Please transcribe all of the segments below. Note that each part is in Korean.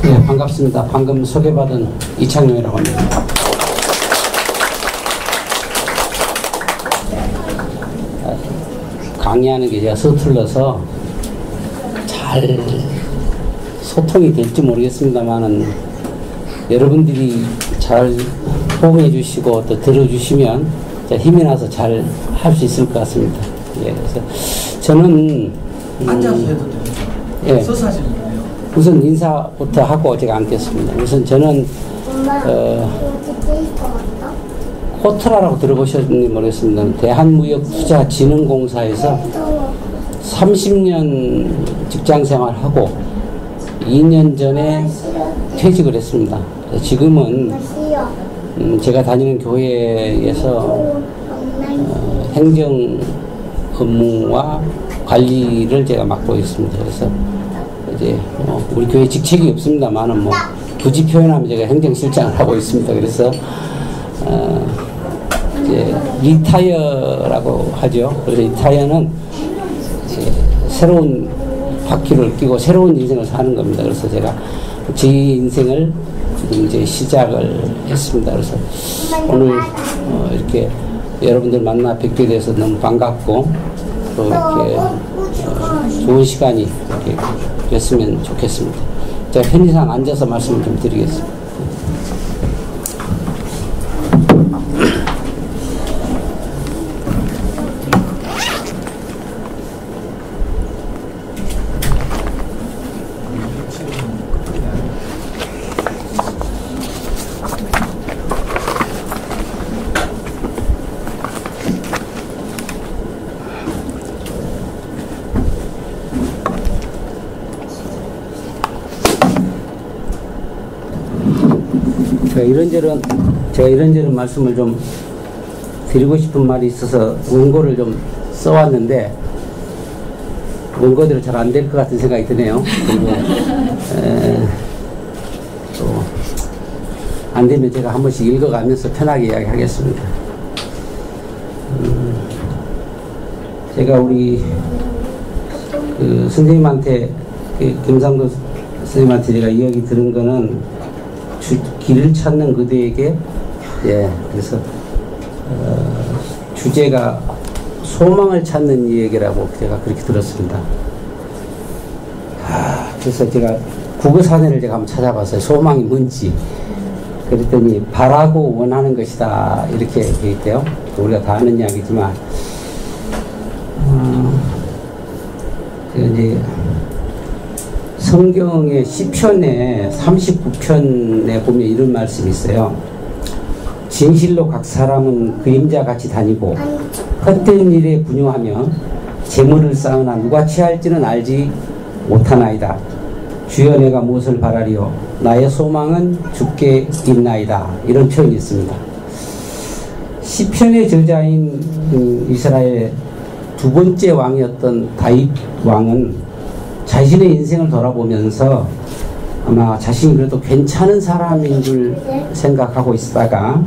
네, 반갑습니다. 방금 소개받은 이창용이라고 합니다. 강의하는 게 제가 서툴러서 잘 소통이 될지 모르겠습니다만은 여러분들이 잘 호응해 주시고 또 들어주시면 힘이 나서 잘 할 수 있을 것 같습니다. 예, 그래서 저는 앉아서 해도 돼요. 예, 서서 하시는 거예요. 우선 인사부터 하고 제가 앉겠습니다. 우선 저는 코트라라고 들어보셨는지 모르겠습니다. 대한무역투자진흥공사에서 30년 직장생활하고 2년 전에 퇴직을 했습니다. 지금은 제가 다니는 교회에서 행정 업무와 관리를 제가 맡고 있습니다. 그래서 이제 우리 교회 직책이 없습니다만은 굳이 표현하면 제가 행정실장을 하고 있습니다. 그래서 이제 리타이어라고 하죠. 그래서 리타이어는 이제 새로운 바퀴를 끼고 새로운 인생을 사는 겁니다. 그래서 제가 제 인생을 지금 이제 시작을 했습니다. 그래서 오늘 이렇게 여러분들 만나 뵙게 돼서 너무 반갑고 또 이렇게 좋은 시간이 이렇게 됐으면 좋겠습니다. 제가 편의상 앉아서 말씀을 좀 드리겠습니다. 제가 이런저런 말씀을 좀 드리고 싶은 말이 있어서 원고를 좀 써왔는데 원고대로 잘 안 될 것 같은 생각이 드네요. 그리고 또 안 되면 제가 한 번씩 읽어가면서 편하게 이야기하겠습니다. 제가 우리 선생님한테 김상도 선생님한테 제가 이야기 들은 거는 길을 찾는 그대에게, 예, 그래서 주제가 소망을 찾는 이야기라고 제가 그렇게 들었습니다. 그래서 제가 국어사전을 제가 한번 찾아봤어요. 소망이 뭔지. 그랬더니 바라고 원하는 것이다 이렇게 되어 있대요. 우리가 다 아는 이야기지만 이제 성경의 시편의 39편에 보면 이런 말씀이 있어요. 진실로 각 사람은 그림자같이 다니고 헛된 일에 분유하며 재물을 쌓으나 누가 취할지는 알지 못하나이다. 주여 내가 무엇을 바라리요 나의 소망은 주께 있나이다. 이런 표현이 있습니다. 시편의 저자인 이스라엘 두 번째 왕이었던 다윗 왕은 자신의 인생을 돌아보면서 아마 자신이 그래도 괜찮은 사람인 줄 생각하고 있다가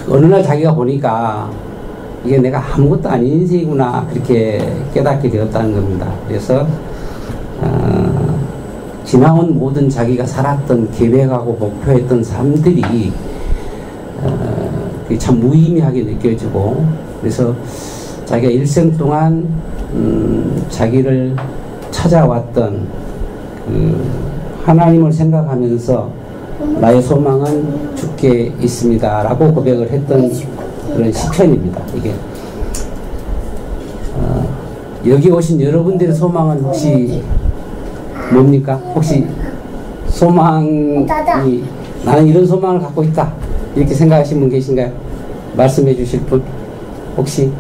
어느 날 자기가 보니까 이게 내가 아무것도 아닌 인생이구나 그렇게 깨닫게 되었다는 겁니다. 그래서 지나온 모든 자기가 살았던 계획하고 목표했던 삶들이 참 무의미하게 느껴지고 그래서 자기가 일생 동안 자기를 찾아왔던 하나님을 생각하면서 나의 소망은 주께 있습니다 라고 고백을 했던 그런 시편입니다. 이게 여기 오신 여러분들의 소망은 혹시 뭡니까? 혹시 소망이 나는 이런 소망을 갖고 있다 이렇게 생각하시는 분 계신가요? 말씀해 주실 분 혹시?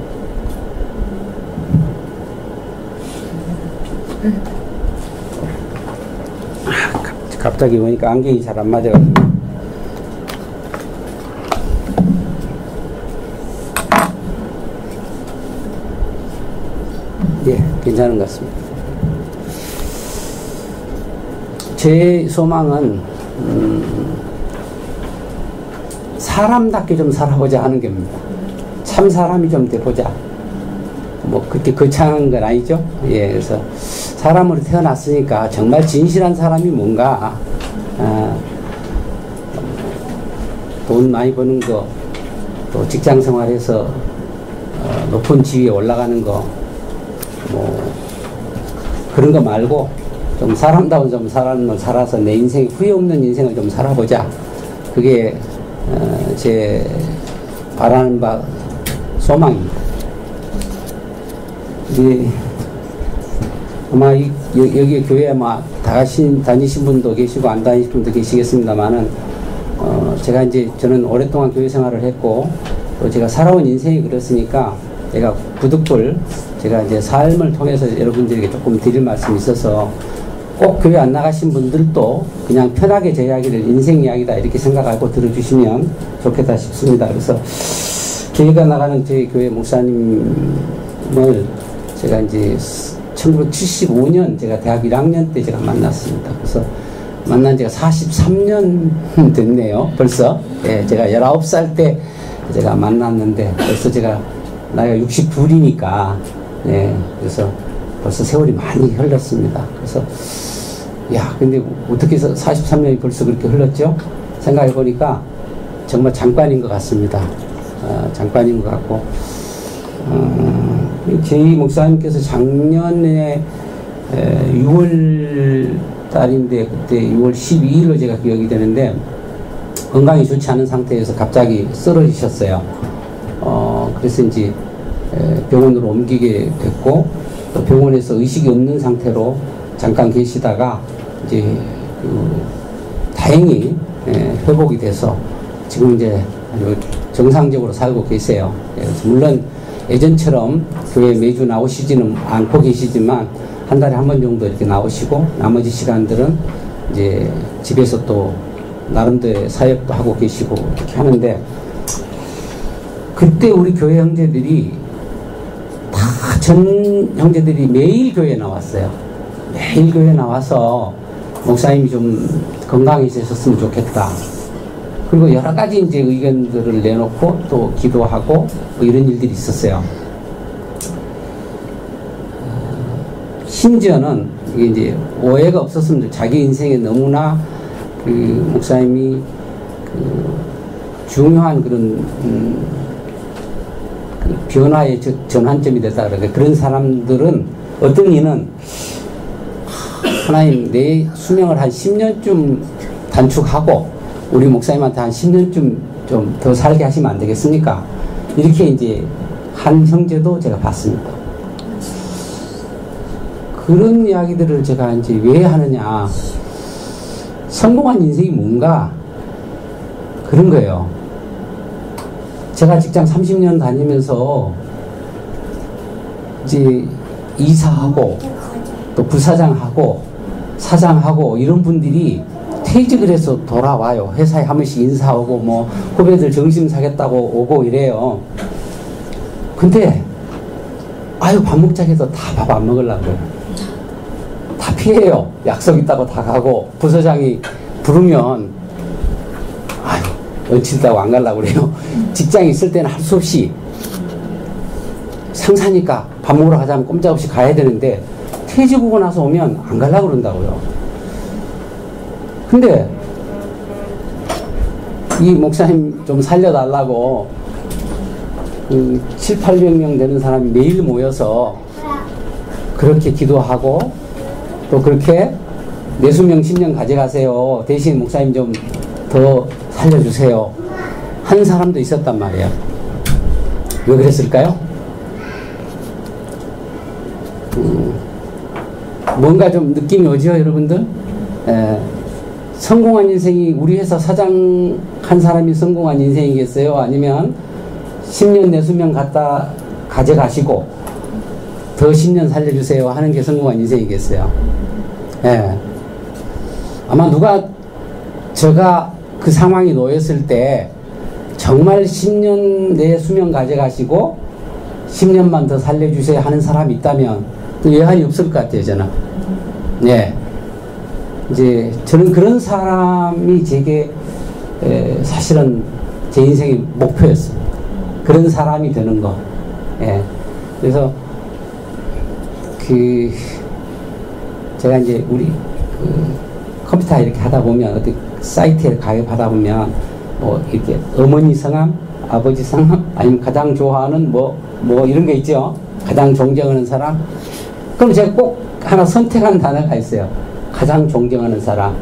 갑자기 보니까 안경이 잘 안 맞아가지고. 예, 괜찮은 것 같습니다. 제 소망은 사람답게 좀 살아보자 하는 겁니다. 참 사람이 좀 돼보자. 뭐 그렇게 거창한 건 아니죠. 예, 그래서 사람으로 태어났으니까 정말 진실한 사람이 뭔가, 돈 많이 버는 거, 또 직장 생활에서 높은 지위에 올라가는 거, 뭐 그런 거 말고 좀 사람다운 좀 삶을 살아서 내 인생 후회 없는 인생을 좀 살아보자. 그게 제 바라는 바 소망입니다. 이제 아마 여기 교회에 아마 다니신 분도 계시고 안 다니신 분도 계시겠습니다만은 제가 이제 저는 오랫동안 교회 생활을 했고 또 제가 살아온 인생이 그렇으니까 제가 부득불 제가 이제 삶을 통해서 여러분들에게 조금 드릴 말씀이 있어서 꼭 교회 안 나가신 분들도 그냥 편하게 제 이야기를 인생 이야기다 이렇게 생각하고 들어주시면 좋겠다 싶습니다. 그래서 저희가 나가는 저희 교회 목사님을 제가 이제 1975년 제가 대학 1학년 때 제가 만났습니다. 그래서 만난 지가 43년 됐네요. 벌써. 예, 제가 19살 때 제가 만났는데 벌써 제가 나이가 69이니까 예, 그래서 벌써 세월이 많이 흘렀습니다. 그래서 야, 근데 어떻게 해서 43년이 벌써 그렇게 흘렀죠? 생각해 보니까 정말 잠깐인 것 같습니다. 잠깐인 것 같고 제이 목사님께서 작년에 6월 달인데 그때 6월 12일로 제가 기억이 되는데 건강이 좋지 않은 상태에서 갑자기 쓰러지셨어요. 그래서 이제 병원으로 옮기게 됐고 또 병원에서 의식이 없는 상태로 잠깐 계시다가 이제 다행히 회복이 돼서 지금 이제 아주 정상적으로 살고 계세요. 물론 예전처럼 교회 매주 나오시지는 않고 계시지만 한 달에 한 번 정도 이렇게 나오시고 나머지 시간들은 이제 집에서 또 나름대로 사역도 하고 계시고 이렇게 하는데 그때 우리 교회 형제들이 다 전 형제들이 매일 교회에 나왔어요. 매일 교회에 나와서 목사님이 좀 건강해지셨으면 좋겠다. 그리고 여러 가지 이제 의견들을 내놓고 또 기도하고 뭐 이런 일들이 있었어요. 심지어는 이게 이제 오해가 없었으면 자기 인생에 너무나 그 목사님이 그 중요한 그런 그 변화의 전환점이 됐다 그러는데 그런 사람들은 어떤 이는 하나님 내 수명을 한 10년쯤 단축하고 우리 목사님한테 한 10년쯤 좀 더 살게 하시면 안 되겠습니까? 이렇게 이제 한 형제도 제가 봤습니다. 그런 이야기들을 제가 이제 왜 하느냐. 성공한 인생이 뭔가 그런 거예요. 제가 직장 30년 다니면서 이제 이사하고 또 부사장하고 사장하고 이런 분들이 퇴직을 해서 돌아와요. 회사에 한 번씩 인사하고 뭐 후배들 점심 사겠다고 오고 이래요. 근데 아유 밥 먹자 해도 다 밥 안 먹으려고 그래요. 다 피해요. 약속 있다고 다 가고 부서장이 부르면 아유 얹힌다고 안 가려고 그래요. 직장에 있을 때는 할 수 없이 상사니까 밥 먹으러 가자면 꼼짝없이 가야 되는데 퇴직하고 나서 오면 안 가려고 그런다고요. 근데 이 목사님 좀 살려달라고 7, 800명 되는 사람이 매일 모여서 그렇게 기도하고 또 그렇게 내수명 10년 가져가세요. 대신 목사님 좀 더 살려주세요. 한 사람도 있었단 말이에요. 왜 그랬을까요? 뭔가 좀 느낌이 오죠, 여러분들? 성공한 인생이 우리 회사 사장 한 사람이 성공한 인생이겠어요? 아니면 10년 내수명 갖다 가져가시고 더 10년 살려주세요 하는 게 성공한 인생이겠어요? 예. 아마 누가 제가 그 상황이 놓였을 때 정말 10년 내 수명 가져가시고 10년만 더 살려주세요 하는 사람이 있다면 또 예한이 없을 것 같아요, 저는. 예. 이제 저는 그런 사람이 제게 사실은 제 인생의 목표였어요. 그런 사람이 되는 거. 예. 그래서 제가 이제 우리 컴퓨터 이렇게 하다 보면 어디 사이트에 가입하다 보면 뭐 이렇게 어머니 성함, 아버지 성함, 아니면 가장 좋아하는 뭐 이런 게 있죠. 가장 존경하는 사람. 그럼 제가 꼭 하나 선택한 단어가 있어요. 가장 존경하는 사람.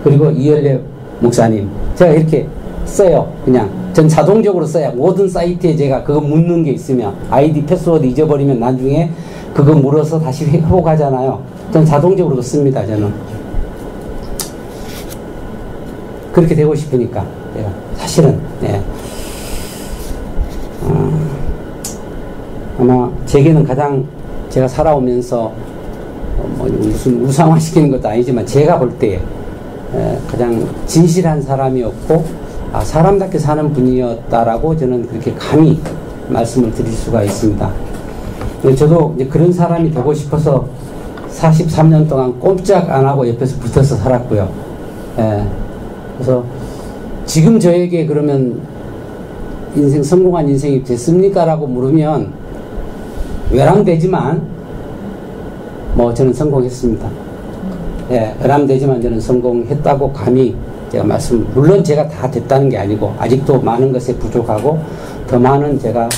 그리고 이열래 목사님. 제가 이렇게 써요. 그냥 전 자동적으로 써요. 모든 사이트에 제가 그거 묻는 게 있으면 아이디 패스워드 잊어버리면 나중에 그거 물어서 다시 회복하잖아요. 전 자동적으로 씁니다. 저는 그렇게 되고 싶으니까 제가 사실은 아마 제게는 가장 제가 살아오면서 뭐 무슨 우상화시키는 것도 아니지만 제가 볼 때 가장 진실한 사람이었고 사람답게 사는 분이었다라고 저는 그렇게 감히 말씀을 드릴 수가 있습니다. 저도 이제 그런 사람이 되고 싶어서 43년 동안 꼼짝 안 하고 옆에서 붙어서 살았고요. 그래서 지금 저에게 그러면 인생 성공한 인생이 됐습니까? 라고 물으면 외람되지만 뭐 저는 성공했습니다. 외람되지만 저는 성공했다고 감히 제가 물론 제가 다 됐다는 게 아니고 아직도 많은 것에 부족하고 더 많은 제가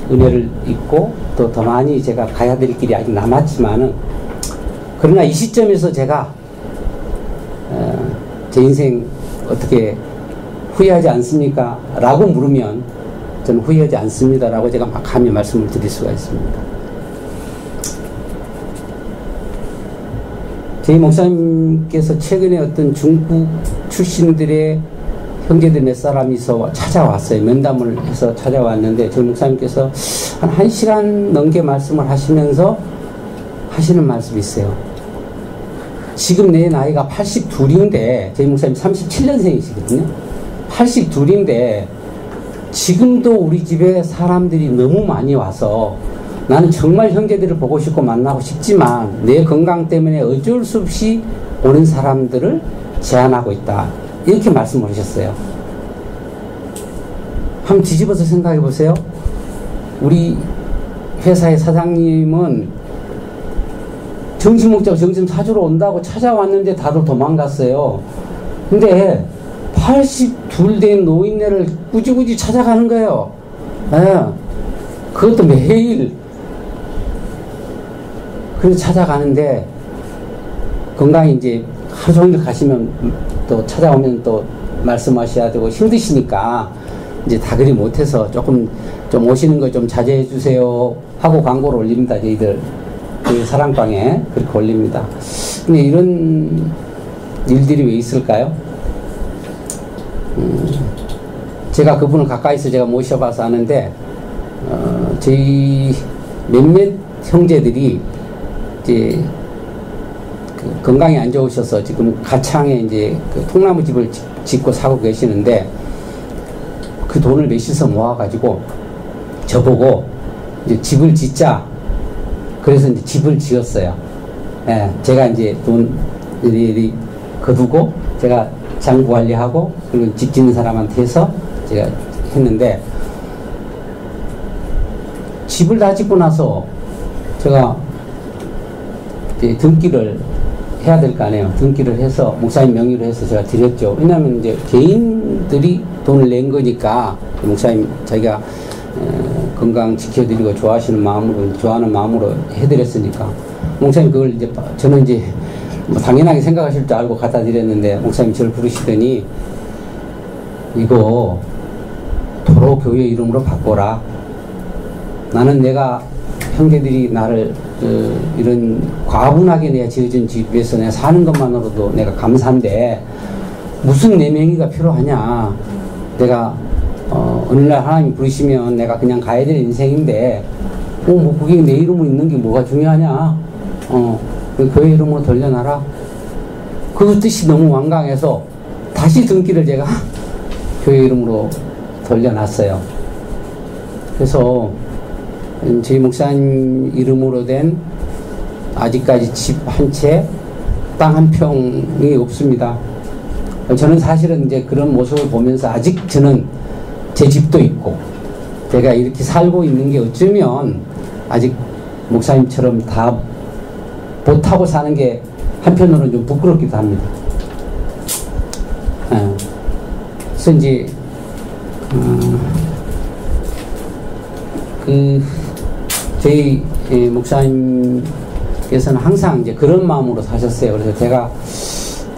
은혜를 입고 또 더 많이 제가 가야 될 길이 아직 남았지만은 그러나 이 시점에서 제가 제 인생 어떻게 후회하지 않습니까? 라고 물으면 저는 후회하지 않습니다. 라고 제가 막 감히 말씀을 드릴 수가 있습니다. 저희 목사님께서 최근에 어떤 중국 출신들의 형제들 몇 사람이 찾아왔어요. 면담을 해서 찾아왔는데 저희 목사님께서 한 1시간 넘게 말씀을 하시면서 하시는 말씀이 있어요. 지금 내 나이가 82인데 저희 목사님 37년생이시거든요. 82인데 지금도 우리 집에 사람들이 너무 많이 와서 나는 정말 형제들을 보고 싶고 만나고 싶지만 내 건강 때문에 어쩔 수 없이 오는 사람들을 제한하고 있다. 이렇게 말씀을 하셨어요. 한번 뒤집어서 생각해 보세요. 우리 회사의 사장님은 점심 먹자고 점심 사주러 온다고 찾아왔는데 다들 도망갔어요. 근데 82 된 노인네를 꾸지꾸지 찾아가는 거예요. 그것도 매일. 그래서 찾아가는데 건강히 이제 하루 종일 가시면 또 찾아오면 또 말씀하셔야 되고 힘드시니까 이제 다 그리 못해서 조금 좀 오시는 거 좀 자제해 주세요 하고 광고를 올립니다. 저희들 그 사랑방에 그렇게 올립니다. 근데 이런 일들이 왜 있을까요? 제가 그분을 가까이서 제가 모셔봐서 아는데 저희 몇몇 형제들이 이제 그 건강이 안 좋으셔서 지금 가창에 이제 그 통나무 집을 짓고 사고 계시는데 그 돈을 몇이서 모아가지고 저보고 이제 집을 짓자. 그래서 이제 집을 지었어요. 제가 이제 돈 일일이 거두고 제가 장부 관리하고 그리고 집 짓는 사람한테 해서 제가 했는데 집을 다 짓고 나서 제가 이제 등기를 해야 될 거 아니에요. 등기를 해서 목사님 명의로 해서 제가 드렸죠. 왜냐하면 이제 개인들이 돈을 낸 거니까 목사님 자기가 건강 지켜드리고 좋아하는 마음으로 해드렸으니까 목사님 그걸 이제 저는 이제 뭐 당연하게 생각하실 줄 알고 갖다 드렸는데 목사님 저를 부르시더니 이거 도로 교회 이름으로 바꿔라. 나는 내가 형제들이 나를 이런 과분하게 내가 지어준 집에서 내가 사는 것만으로도 내가 감사한데 무슨 내 명의가 필요하냐. 내가 어느 날 하나님 부르시면 내가 그냥 가야 될 인생인데 뭐 그게 내 이름으로 있는 게 뭐가 중요하냐. 교회 이름으로 돌려놔라. 그 뜻이 너무 완강해서 다시 등기를 제가 교회 이름으로 돌려놨어요. 그래서 저희 목사님 이름으로 된 아직까지 집 한 채, 땅 한 평이 없습니다. 저는 사실은 이제 그런 모습을 보면서 아직 저는 제 집도 있고 제가 이렇게 살고 있는 게 어쩌면 아직 목사님처럼 다 못하고 사는 게 한편으로는 좀 부끄럽기도 합니다. 그래서 이제 저희 목사님께서는 항상 이제 그런 마음으로 사셨어요. 그래서 제가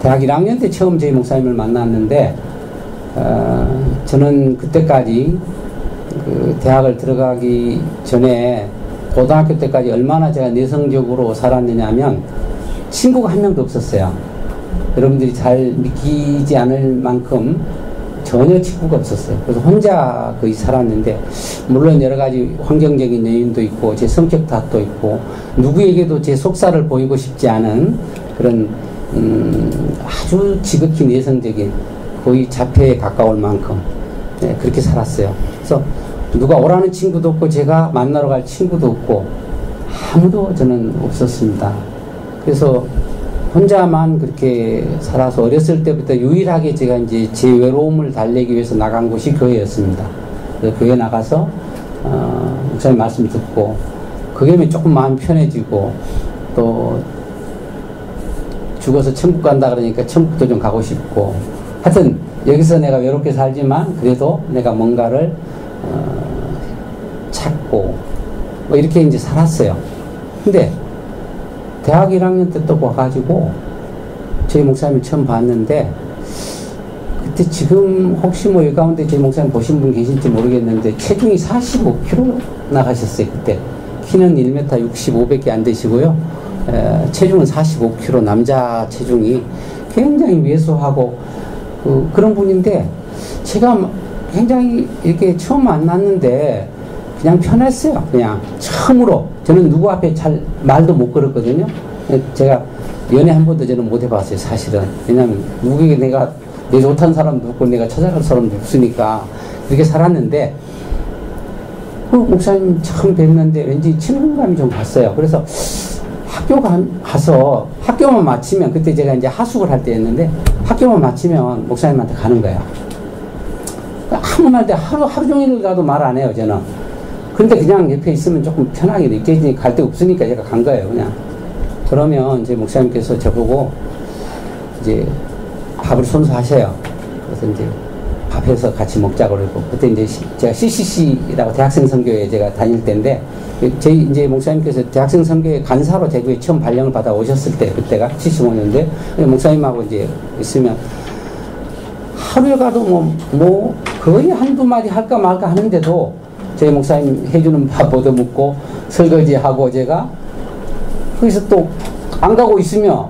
대학 1학년 때 처음 저희 목사님을 만났는데, 저는 그때까지 대학을 들어가기 전에 고등학교 때까지 얼마나 제가 내성적으로 살았느냐 하면 친구가 한 명도 없었어요. 여러분들이 잘 믿기지 않을 만큼 전혀 친구가 없었어요. 그래서 혼자 거의 살았는데, 물론 여러 가지 환경적인 요인도 있고 제 성격 탓도 있고 누구에게도 제 속살을 보이고 싶지 않은 그런 아주 지극히 내성적인, 거의 자폐에 가까울 만큼 그렇게 살았어요. 그래서 누가 오라는 친구도 없고 제가 만나러 갈 친구도 없고 아무도 저는 없었습니다. 그래서 혼자만 그렇게 살아서 어렸을 때부터 유일하게 제가 이제 제 외로움을 달래기 위해서 나간 곳이 교회였습니다. 그래서 교회 나가서 목사님 말씀 듣고 그게 조금 마음이 편해지고, 또 죽어서 천국 간다 그러니까 천국도 좀 가고 싶고, 하여튼 여기서 내가 외롭게 살지만 그래도 내가 뭔가를 찾고 뭐 이렇게 이제 살았어요. 근데 대학 1학년 때 또 와가지고 저희 목사님을 처음 봤는데, 그때 지금 혹시 뭐 여기 가운데 저희 목사님 보신 분 계실지 모르겠는데 체중이 45kg 나가셨어요. 그때 키는 1m 65밖에 안 되시고요, 체중은 45kg, 남자 체중이 굉장히 왜소하고 그런 분인데, 제가 굉장히 이렇게 처음 만났는데 그냥 편했어요. 그냥 처음으로. 저는 누구 앞에 잘 말도 못 걸었거든요. 제가 연애 한 번도 저는 못 해봤어요, 사실은. 왜냐면 누구에게 내가 내 좋다는 사람도 없고 내가 찾아갈 사람도 없으니까 그렇게 살았는데, 목사님 처음 뵀는데 왠지 친근감이 좀 갔어요. 그래서 학교 가서 학교만 마치면, 그때 제가 이제 하숙을 할 때였는데 학교만 마치면 목사님한테 가는 거예요. 아무 말 때 하루 종일 가도 말 안 해요, 저는. 근데 그냥 옆에 있으면 조금 편하게 느껴지니 갈 데 없으니까 제가 간 거예요, 그냥. 그러면 이제 목사님께서 저보고 이제 밥을 손수하셔요. 그래서 이제 밥해서 같이 먹자고 그러고, 그때 이제 제가 CCC라고 대학생 선교회 제가 다닐 때인데, 저희 이제 목사님께서 대학생 선교회 간사로 대구에 처음 발령을 받아 오셨을 때, 그때가 75년대, 목사님하고 이제 있으면 하루에 가도 뭐 거의 한두 마디 할까 말까 하는데도 저희 목사님 해주는 밥 얻어먹고 설거지하고, 제가 거기서 또 안 가고 있으면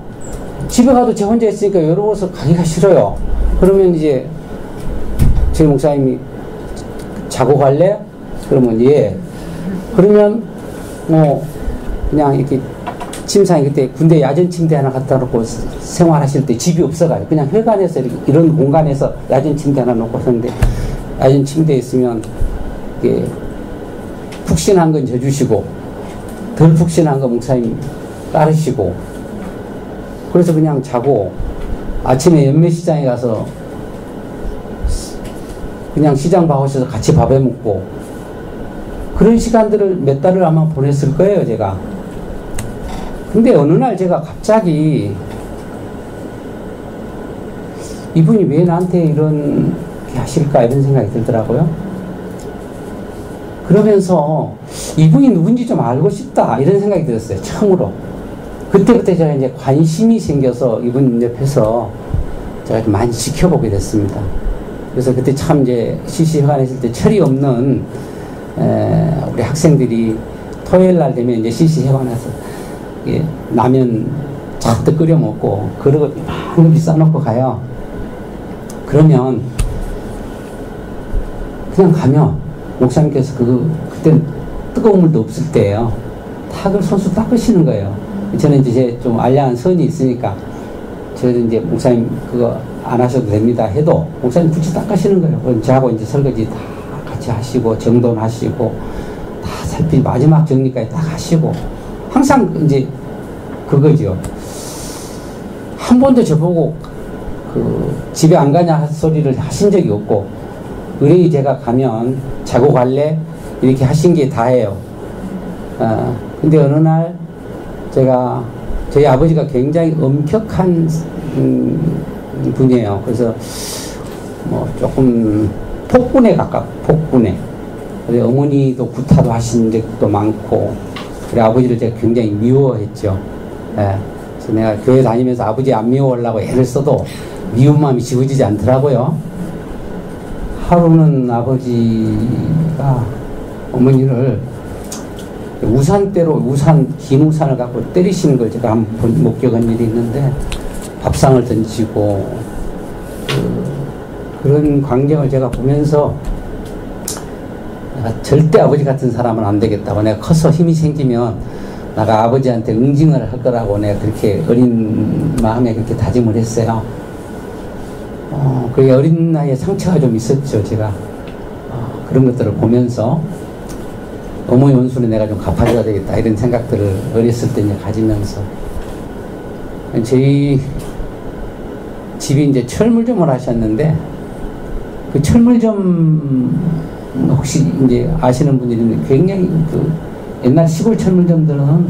집에 가도 제 혼자 있으니까 외로워서 가기가 싫어요. 그러면 이제 저희 목사님이 자고 갈래? 그러면 예. 그러면 뭐 그냥 이렇게 침상에, 그때 군대 야전 침대 하나 갖다 놓고 생활하실 때 집이 없어가지고 그냥 회관에서 이런 공간에서 야전 침대 하나 놓고 썼는데, 야전 침대에 있으면 이게 푹신한 건 져주시고 덜 푹신한 거 목사님 따르시고, 그래서 그냥 자고 아침에 연매시장에 가서 그냥 시장 봐오셔서 같이 밥해 먹고, 그런 시간들을 몇 달을 아마 보냈을 거예요, 제가. 근데 어느 날 제가 갑자기 이분이 왜 나한테 이런 게 하실까 이런 생각이 들더라고요. 그러면서 이분이 누군지 좀 알고 싶다 이런 생각이 들었어요, 처음으로. 그때부터 제가 이제 관심이 생겨서 이분 옆에서 제가 좀 많이 지켜보게 됐습니다. 그래서 그때 참 이제 CC회관에 있을 때 철이 없는 우리 학생들이 토요일 날 되면 이제 CC회관에서 라면 잔뜩 끓여 먹고 그릇 많이 싸놓고 가요. 그러면 그냥 가면 목사님께서 그때 뜨거운 물도 없을 때예요. 탁을 손수 닦으시는 거예요. 저는 이제 좀 알량한 선이 있으니까 저는 이제 목사님 그거 안 하셔도 됩니다 해도 목사님 굳이 닦으시는 거예요. 그럼 저하고 이제 설거지 다 같이 하시고 정돈하시고 다 살피 마지막 정리까지 딱 하시고, 항상 이제 그거죠. 한 번도 저보고 집에 안 가냐 소리를 하신 적이 없고, 의뢰이 제가 가면 자고 갈래? 이렇게 하신 게 다예요. 근데 어느 날 제가 저희 아버지가 굉장히 엄격한 분이에요. 그래서 뭐 조금 폭군에 폭군에. 그래 어머니도 구타도 하신 적도 많고, 그래 아버지를 제가 굉장히 미워했죠. 예. 그래서 내가 교회 다니면서 아버지 안 미워하려고 애를 써도 미운 마음이 지워지지 않더라고요. 하루는 아버지가 어머니를 우산대로 긴 우산을 갖고 때리시는 걸 제가 한번 목격한 일이 있는데, 밥상을 던지고 그런 광경을 제가 보면서 내가 절대 아버지 같은 사람은 안 되겠다고, 내가 커서 힘이 생기면 내가 아버지한테 응징을 할 거라고 내가 그렇게 어린 마음에 그렇게 다짐을 했어요. 그게 어린 나이에 상처가 좀 있었죠. 제가 그런 것들을 보면서 어머니 원수는 내가 좀 갚아줘야 되겠다 이런 생각들을 어렸을 때 이제 가지면서, 저희 집이 이제 철물점을 하셨는데, 그 철물점 혹시 이제 아시는 분들이 있는데, 굉장히 그 옛날 시골 철물점들은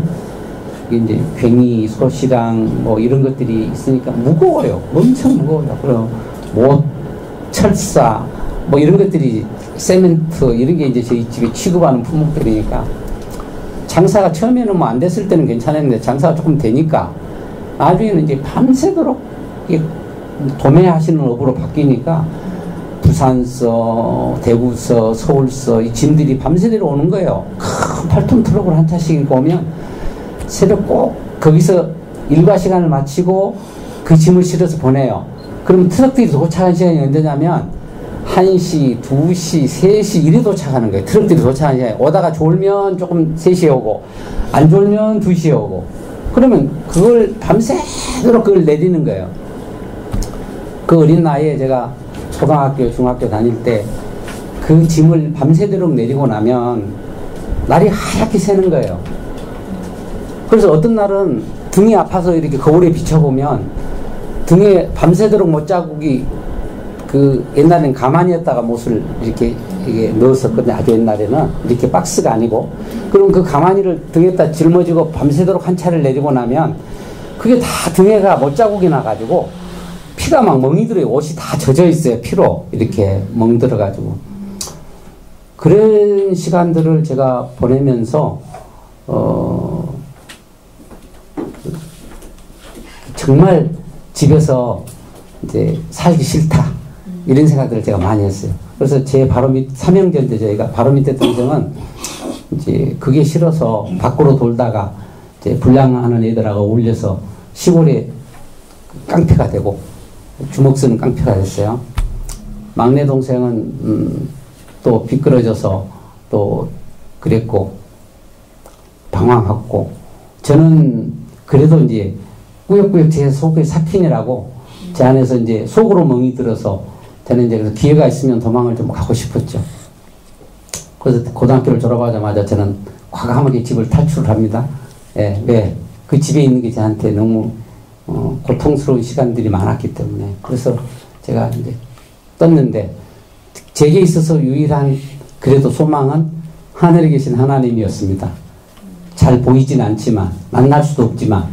이제 괭이, 소시랑 뭐 이런 것들이 있으니까 무거워요. 엄청 무거워요. 그럼 뭐 철사 뭐 이런 것들이, 세멘트 이런 게 이제 저희 집에 취급하는 품목들이니까, 장사가 처음에는 뭐 안 됐을 때는 괜찮았는데 장사가 조금 되니까 나중에는 이제 밤새도록 도매하시는 업으로 바뀌니까 부산서, 대구서, 서울서 이 짐들이 밤새도록 오는 거예요. 큰 8톤 트럭을 한 차씩 입고 오면 새벽 꼭 거기서 일과 시간을 마치고 그 짐을 실어서 보내요. 그러면 트럭들이 도착한 시간이 언제냐면 1시, 2시, 3시 이래 도착하는 거예요. 트럭들이 도착하는 시간에. 오다가 졸면 조금 3시에 오고 안 졸면 2시에 오고, 그러면 그걸 밤새도록 그걸 내리는 거예요. 그 어린 나이에 제가 초등학교, 중학교 다닐 때 그 짐을 밤새도록 내리고 나면 날이 하얗게 새는 거예요. 그래서 어떤 날은 등이 아파서 이렇게 거울에 비춰보면 등에 밤새도록 못자국이, 그 옛날엔 가만히였다가 못을 이렇게 넣었었거든요. 아주 옛날에는 이렇게 박스가 아니고. 그럼 그 가만히를 등에다 짊어지고 밤새도록 한 차를 내리고 나면 그게 다 등에가 못자국이 나가지고 피가 막 멍이 들어요. 옷이 다 젖어 있어요. 피로 이렇게 멍들어가지고. 그런 시간들을 제가 보내면서 정말 집에서 이제 살기 싫다 이런 생각들을 제가 많이 했어요. 그래서 제 바로 밑 삼형제인데, 저희가 바로 밑에 동생은 이제 그게 싫어서 밖으로 돌다가 이제 불량하는 애들하고 어울려서 시골에 깡패가 되고 주먹 쓰는 깡패가 됐어요. 막내 동생은 또 비끄러져서 또 그랬고 방황했고, 저는 그래도 이제 꾸역꾸역 제 속의 사핀이라고 제 안에서 이제 속으로 멍이 들어서 저는 이제 그래서 기회가 있으면 도망을 좀 가고 싶었죠. 그래서 고등학교를 졸업하자마자 저는 과감하게 집을 탈출을 합니다. 예, 왜? 그 집에 있는 게 저한테 너무 고통스러운 시간들이 많았기 때문에. 그래서 제가 이제 떴는데, 제게 있어서 유일한 그래도 소망은 하늘에 계신 하나님이었습니다. 잘 보이진 않지만, 만날 수도 없지만,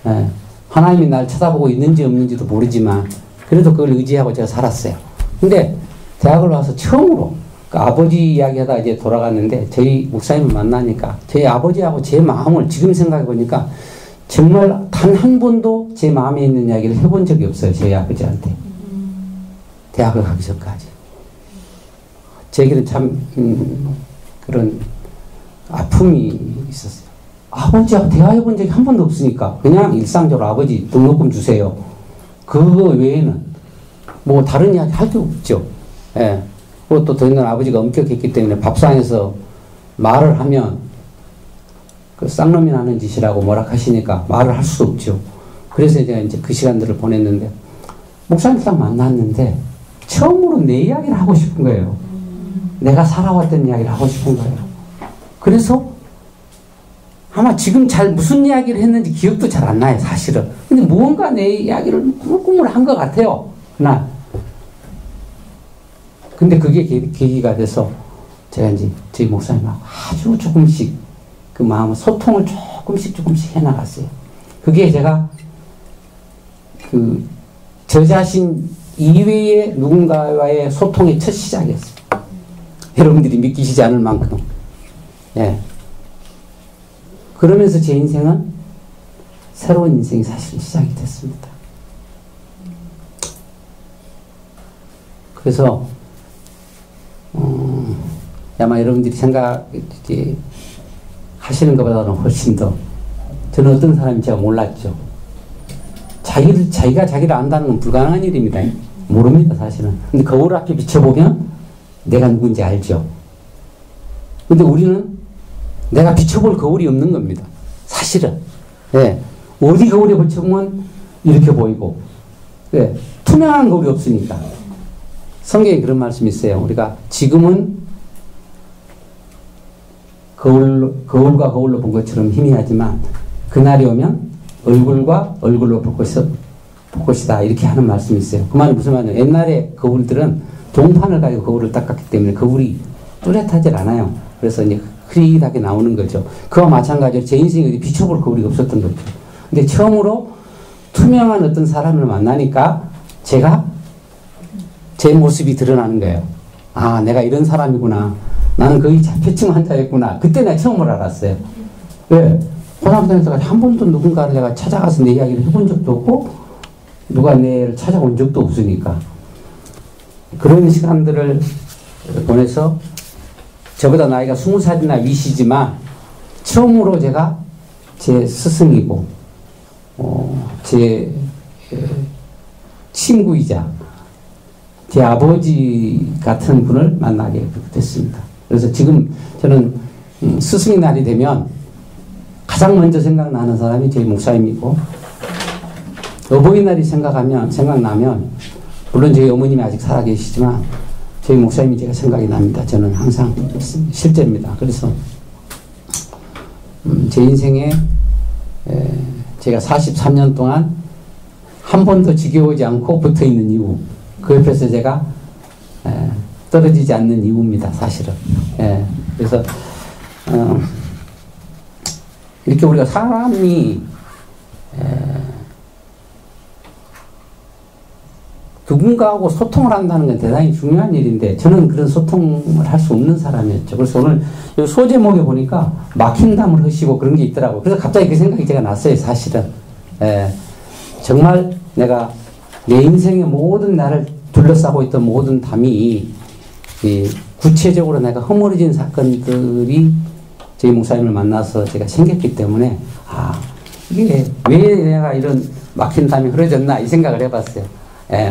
예, 하나님이 날 쳐다보고 있는지 없는지도 모르지만 그래도 그걸 의지하고 제가 살았어요. 근데 대학을 와서 처음으로 그 아버지 이야기하다가 이제 돌아갔는데, 저희 목사님을 만나니까 저희 아버지하고 제 마음을 지금 생각해 보니까 정말 단 한 번도 제 마음에 있는 이야기를 해본 적이 없어요. 저희 아버지한테. 대학을 가기 전까지. 제게는 참 그런 아픔이 있었어요. 아버지하고 대화해 본 적이 한 번도 없으니까 그냥 일상적으로 아버지 등록금 주세요. 그거 외에는 뭐 다른 이야기 할 게 없죠. 예. 그리고 또 저희는 아버지가 엄격했기 때문에 밥상에서 말을 하면 그 쌍놈이 나는 짓이라고 뭐라 하시니까 말을 할 수 없죠. 그래서 제가 이제 그 시간들을 보냈는데, 목사님 딱 만났는데 처음으로 내 이야기를 하고 싶은 거예요. 내가 살아왔던 이야기를 하고 싶은 거예요. 그래서 아마 지금 잘 무슨 이야기를 했는지 기억도 잘 안 나요, 사실은. 근데 무언가 내 이야기를 꾸물꾸물 한 것 같아요, 그날. 근데 그게 계기가 돼서 제가 이제 저희 목사님하고 아주 조금씩 그 마음을 소통을 조금씩 해나갔어요. 그게 제가 저 자신 이외의 누군가와의 소통의 첫 시작이었어요. 여러분들이 믿기시지 않을 만큼. 예. 그러면서 제 인생은 새로운 인생이 사실 시작이 됐습니다. 그래서 아마 여러분들이 생각하시는 것보다는 훨씬 더 저는 어떤 사람인지 제가 몰랐죠. 자기가 자기를 안다는 건 불가능한 일입니다. 모릅니다, 사실은. 근데 거울 앞에 비춰보면 내가 누군지 알죠. 근데 우리는 내가 비춰볼 거울이 없는 겁니다. 사실은. 예. 어디 거울에 비춰보면 이렇게 보이고, 예. 투명한 거울이 없으니까. 성경에 그런 말씀이 있어요. 우리가 지금은 거울과 거울로 본 것처럼 희미하지만 그날이 오면 얼굴과 얼굴로 볼 것이다. 이렇게 하는 말씀이 있어요. 그 말이 무슨 말이냐면 옛날에 거울들은 동판을 가지고 거울을 닦았기 때문에 거울이 뚜렷하지 않아요. 그래서 이제 흐릿하게 나오는 거죠. 그와 마찬가지로 제 인생에 어디 비춰볼 거울이 없었던 거죠. 근데 처음으로 투명한 어떤 사람을 만나니까 제가 제 모습이 드러나는 거예요. 아, 내가 이런 사람이구나. 나는 거의 자폐증 환자였구나. 그때 내가 처음으로 알았어요. 왜? 고등학교에서 한 번도 누군가를 내가 찾아가서 내 이야기를 해본 적도 없고, 누가 내를 찾아온 적도 없으니까. 그런 시간들을 보내서, 저보다 나이가 20살이나 위시지만, 처음으로 제가 제 스승이고, 제 친구이자, 제 아버지 같은 분을 만나게 됐습니다. 그래서 지금 저는 스승의 날이 되면 가장 먼저 생각나는 사람이 저희 목사님이고, 어버이날이 생각나면 물론 저희 어머님이 아직 살아계시지만 저희 목사님이 제가 생각이 납니다. 저는 항상 실제입니다. 그래서 제 인생에 제가 43년 동안 한 번도 지겨우지 않고 붙어있는 이유, 그 옆에서 제가 떨어지지 않는 이유입니다. 사실은. 그래서 이렇게 우리가 사람이 누군가하고 소통을 한다는 건 대단히 중요한 일인데 저는 그런 소통을 할 수 없는 사람이었죠. 그래서 오늘 이 소제목에 보니까 막힌 담을 허시고 그런 게 있더라고요. 그래서 갑자기 그 생각이 제가 났어요. 사실은. 정말 내가 내 인생의 모든 나를 둘러싸고 있던 모든 담이 구체적으로 내가 허물어진 사건들이 저희 목사님을 만나서 제가 생겼기 때문에 이게 왜 내가 이런 막힌 담이 흐려졌나 이 생각을 해봤어요.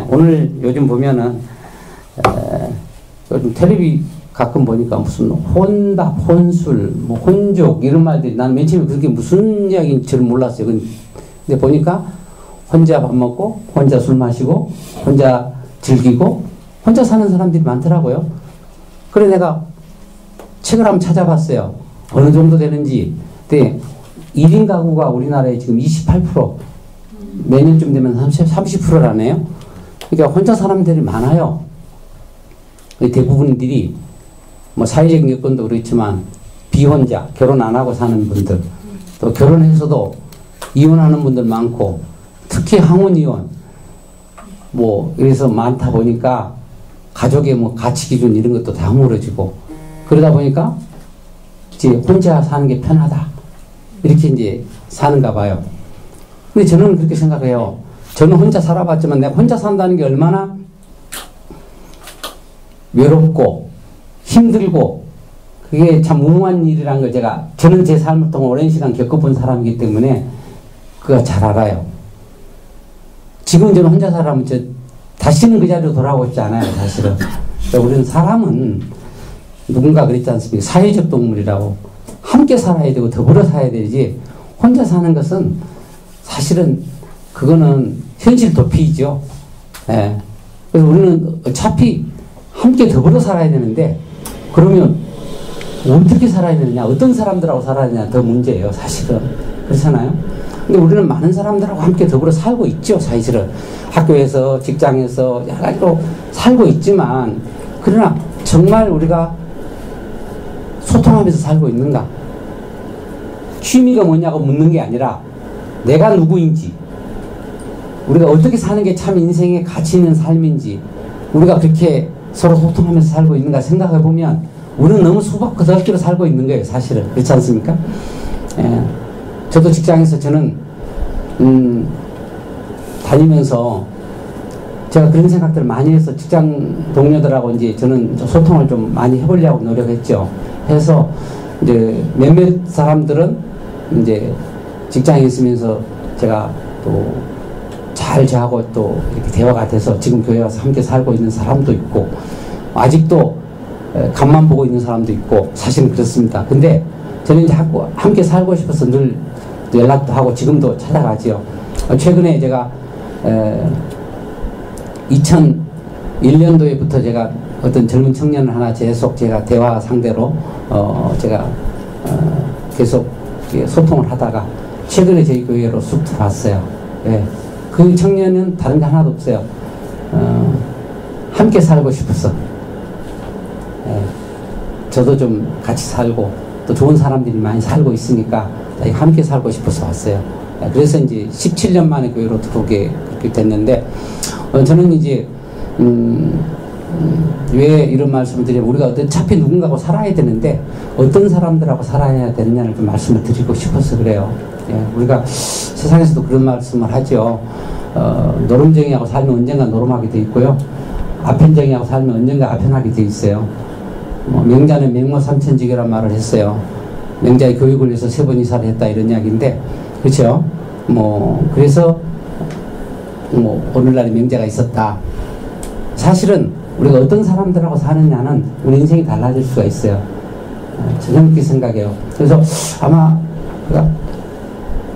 오늘 요즘 보면은 요즘 텔레비 가끔 보니까 무슨 혼밥, 혼술, 뭐 혼족 이런 말들이 난 맨 처음에 그게 무슨 이야기인지 잘 몰랐어요. 근데 보니까 혼자 밥 먹고 혼자 술 마시고 혼자 즐기고 혼자 사는 사람들이 많더라고요. 그래 내가 책을 한번 찾아봤어요. 어느 정도 되는지. 근데 1인 가구가 우리나라에 지금 28%, 내년쯤 되면 30%라네요. 그러니까 혼자 사람들이 많아요. 대부분들이 뭐 사회적 여건도 그렇지만 비혼자, 결혼 안 하고 사는 분들, 또 결혼해서도 이혼하는 분들 많고, 특히 항혼이혼, 뭐, 이래서 많다 보니까 가족의 뭐 가치 기준 이런 것도 다 무너지고, 그러다 보니까 이제 혼자 사는 게 편하다. 이렇게 이제 사는가 봐요. 근데 저는 그렇게 생각해요. 저는 혼자 살아봤지만 내가 혼자 산다는 게 얼마나 외롭고 힘들고 그게 참 무모한 일이라는 걸 저는 제 삶을 통해 오랜 시간 겪어본 사람이기 때문에 그거 잘 알아요. 지금 저는 혼자 살아면 다시는 그 자리로 돌아오고 싶지 않아요, 사실은. 그러니까 우리는 사람은 누군가 그랬지 않습니까? 사회적 동물이라고. 함께 살아야 되고 더불어 살아야 되지, 혼자 사는 것은 사실은 그거는 현실 도피이죠. 그래서 우리는 어차피 함께 더불어 살아야 되는데, 그러면 어떻게 살아야 되느냐, 어떤 사람들하고 살아야 되느냐 더 문제예요, 사실은. 그렇잖아요? 근데 우리는 많은 사람들하고 함께 더불어 살고 있죠, 사실은. 학교에서, 직장에서 여러 가지로 살고 있지만, 그러나 정말 우리가 소통하면서 살고 있는가? 취미가 뭐냐고 묻는 게 아니라 내가 누구인지, 우리가 어떻게 사는 게 참 인생의 가치 있는 삶인지, 우리가 그렇게 서로 소통하면서 살고 있는가 생각해 보면 우리는 너무 수박 그덜기로 살고 있는 거예요, 사실은. 그렇지 않습니까? 예. 저도 직장에서 저는 다니면서 제가 그런 생각들을 많이 해서 직장 동료들하고 이제 저는 소통을 좀 많이 해보려고 노력했죠. 해서 이제 몇몇 사람들은 이제 직장에 있으면서 제가 또 잘 저하고 또 이렇게 대화가 돼서 지금 교회 와서 함께 살고 있는 사람도 있고, 아직도 간만 보고 있는 사람도 있고, 사실은 그렇습니다. 근데 저는 이제 함께 살고 싶어서 늘 연락도 하고 지금도 찾아가지요. 최근에 제가 2001년도에부터 제가 어떤 젊은 청년을 하나 계속 제가 대화 상대로 제가 계속 소통을 하다가 최근에 저희 교회로 쑥 들어왔어요. 예. 그 청년은 다른 게 하나도 없어요. 함께 살고 싶어서. 예. 저도 좀 같이 살고 또 좋은 사람들이 많이 살고 있으니까 함께 살고 싶어서 왔어요. 예. 그래서 이제 17년 만에 교회로 들어오게 그렇게 됐는데, 저는 이제 왜 이런 말씀을 드리면, 우리가 어차피 누군가하고 살아야 되는데 어떤 사람들하고 살아야 되느냐를 좀 말씀을 드리고 싶어서 그래요. 예, 우리가 세상에서도 그런 말씀을 하죠. 노름쟁이하고 살면 언젠가 노름하게 돼 있고요, 아편쟁이하고 살면 언젠가 아편하게 돼 있어요. 명자는 명모삼천지교란 말을 했어요. 명자의 교육을 위해서 3번 이사를 했다, 이런 이야기인데, 그렇죠? 그래서 오늘날에 명자가 있었다. 사실은 우리가 어떤 사람들하고 사느냐는 우리 인생이 달라질 수가 있어요. 저는 그렇게 생각해요. 그래서 아마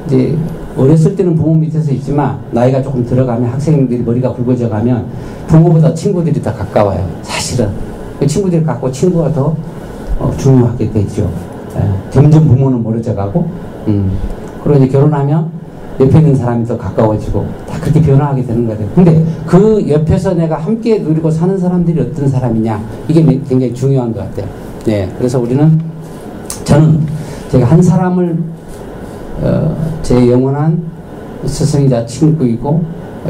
이제 어렸을 때는 부모 밑에서 있지만 나이가 조금 들어가면, 학생들이 머리가 굵어져 가면 부모보다 친구들이 더 가까워요. 사실은 그 친구들이 갖고 친구가 더 중요하게 되죠. 점점 부모는 멀어져 가고, 그리고 이제 결혼하면 옆에 있는 사람이 더 가까워지고, 다 그렇게 변화하게 되는 거예요. 근데 그 옆에서 내가 함께 누리고 사는 사람들이 어떤 사람이냐, 이게 굉장히 중요한 것 같아요. 네, 그래서 저는 제가 한 사람을 제 영원한 스승이자 친구이고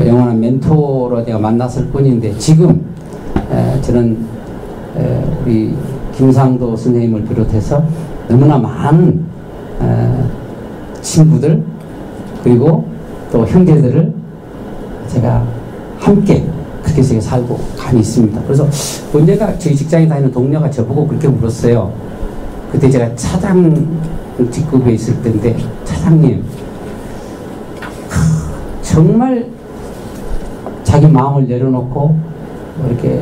영원한 멘토로 내가 만났을 뿐인데, 지금 저는 우리 김상도 선생님을 비롯해서 너무나 많은 친구들, 그리고 또 형제들을 제가 함께 그렇게 제가 살고 감이 있습니다. 그래서 언제가 저희 직장에 다니는 동료가 저보고 그렇게 물었어요. 그때 제가 차장 직급에 있을 때인데, 차장님, 정말 자기 마음을 내려놓고 이렇게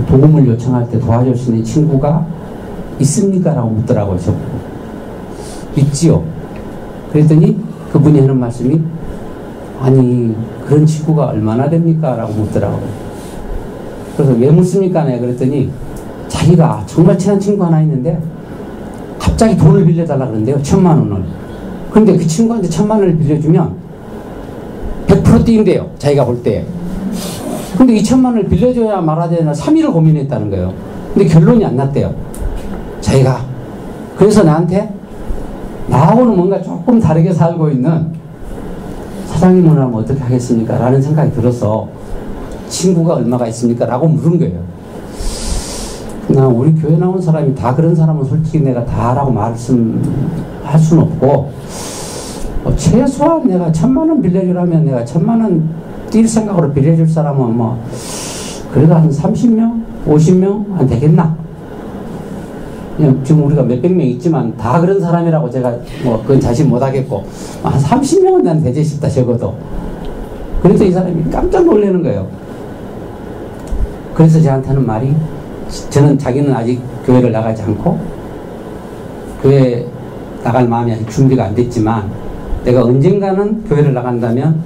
도움을 요청할 때 도와줄 수 있는 친구가 있습니까? 라고 묻더라고요. 저보고. 있지요. 그랬더니 그분이 하는 말씀이, 아니 그런 친구가 얼마나 됩니까? 라고 묻더라고요. 그래서 왜 묻습니까? 내가 그랬더니 자기가 정말 친한 친구 하나 있는데 갑자기 돈을 빌려달라 그러는데요. 1000만 원을. 그런데 그 친구한테 1000만 원을 빌려주면 100% 뛴대요. 자기가 볼 때. 근데 2천만 원을 빌려줘야 말아야 되나 3일을 고민했다는 거예요. 근데 결론이 안 났대요. 자기가. 그래서 나하고는 뭔가 조금 다르게 살고 있는 사장님을 하면 어떻게 하겠습니까? 라는 생각이 들어서, 친구가 얼마가 있습니까? 라고 물은 거예요. 우리 교회 나온 사람이 다 그런 사람은 솔직히 내가 다라고 말씀할 수는 없고, 최소한 내가 1000만 원 빌려주라면 내가 1000만 원 뛸 생각으로 빌려줄 사람은 그래도 한 30명? 50명? 안 되겠나? 지금 우리가 몇백 명 있지만 다 그런 사람이라고 제가 그건 자신 못하겠고, 한 30명은 난 되지 싶다, 적어도. 그래서 이 사람이 깜짝 놀라는 거예요. 그래서 저한테 하는 말이, 저는 자기는 아직 교회를 나가지 않고 교회 나갈 마음이 아직 준비가 안 됐지만, 내가 언젠가는 교회를 나간다면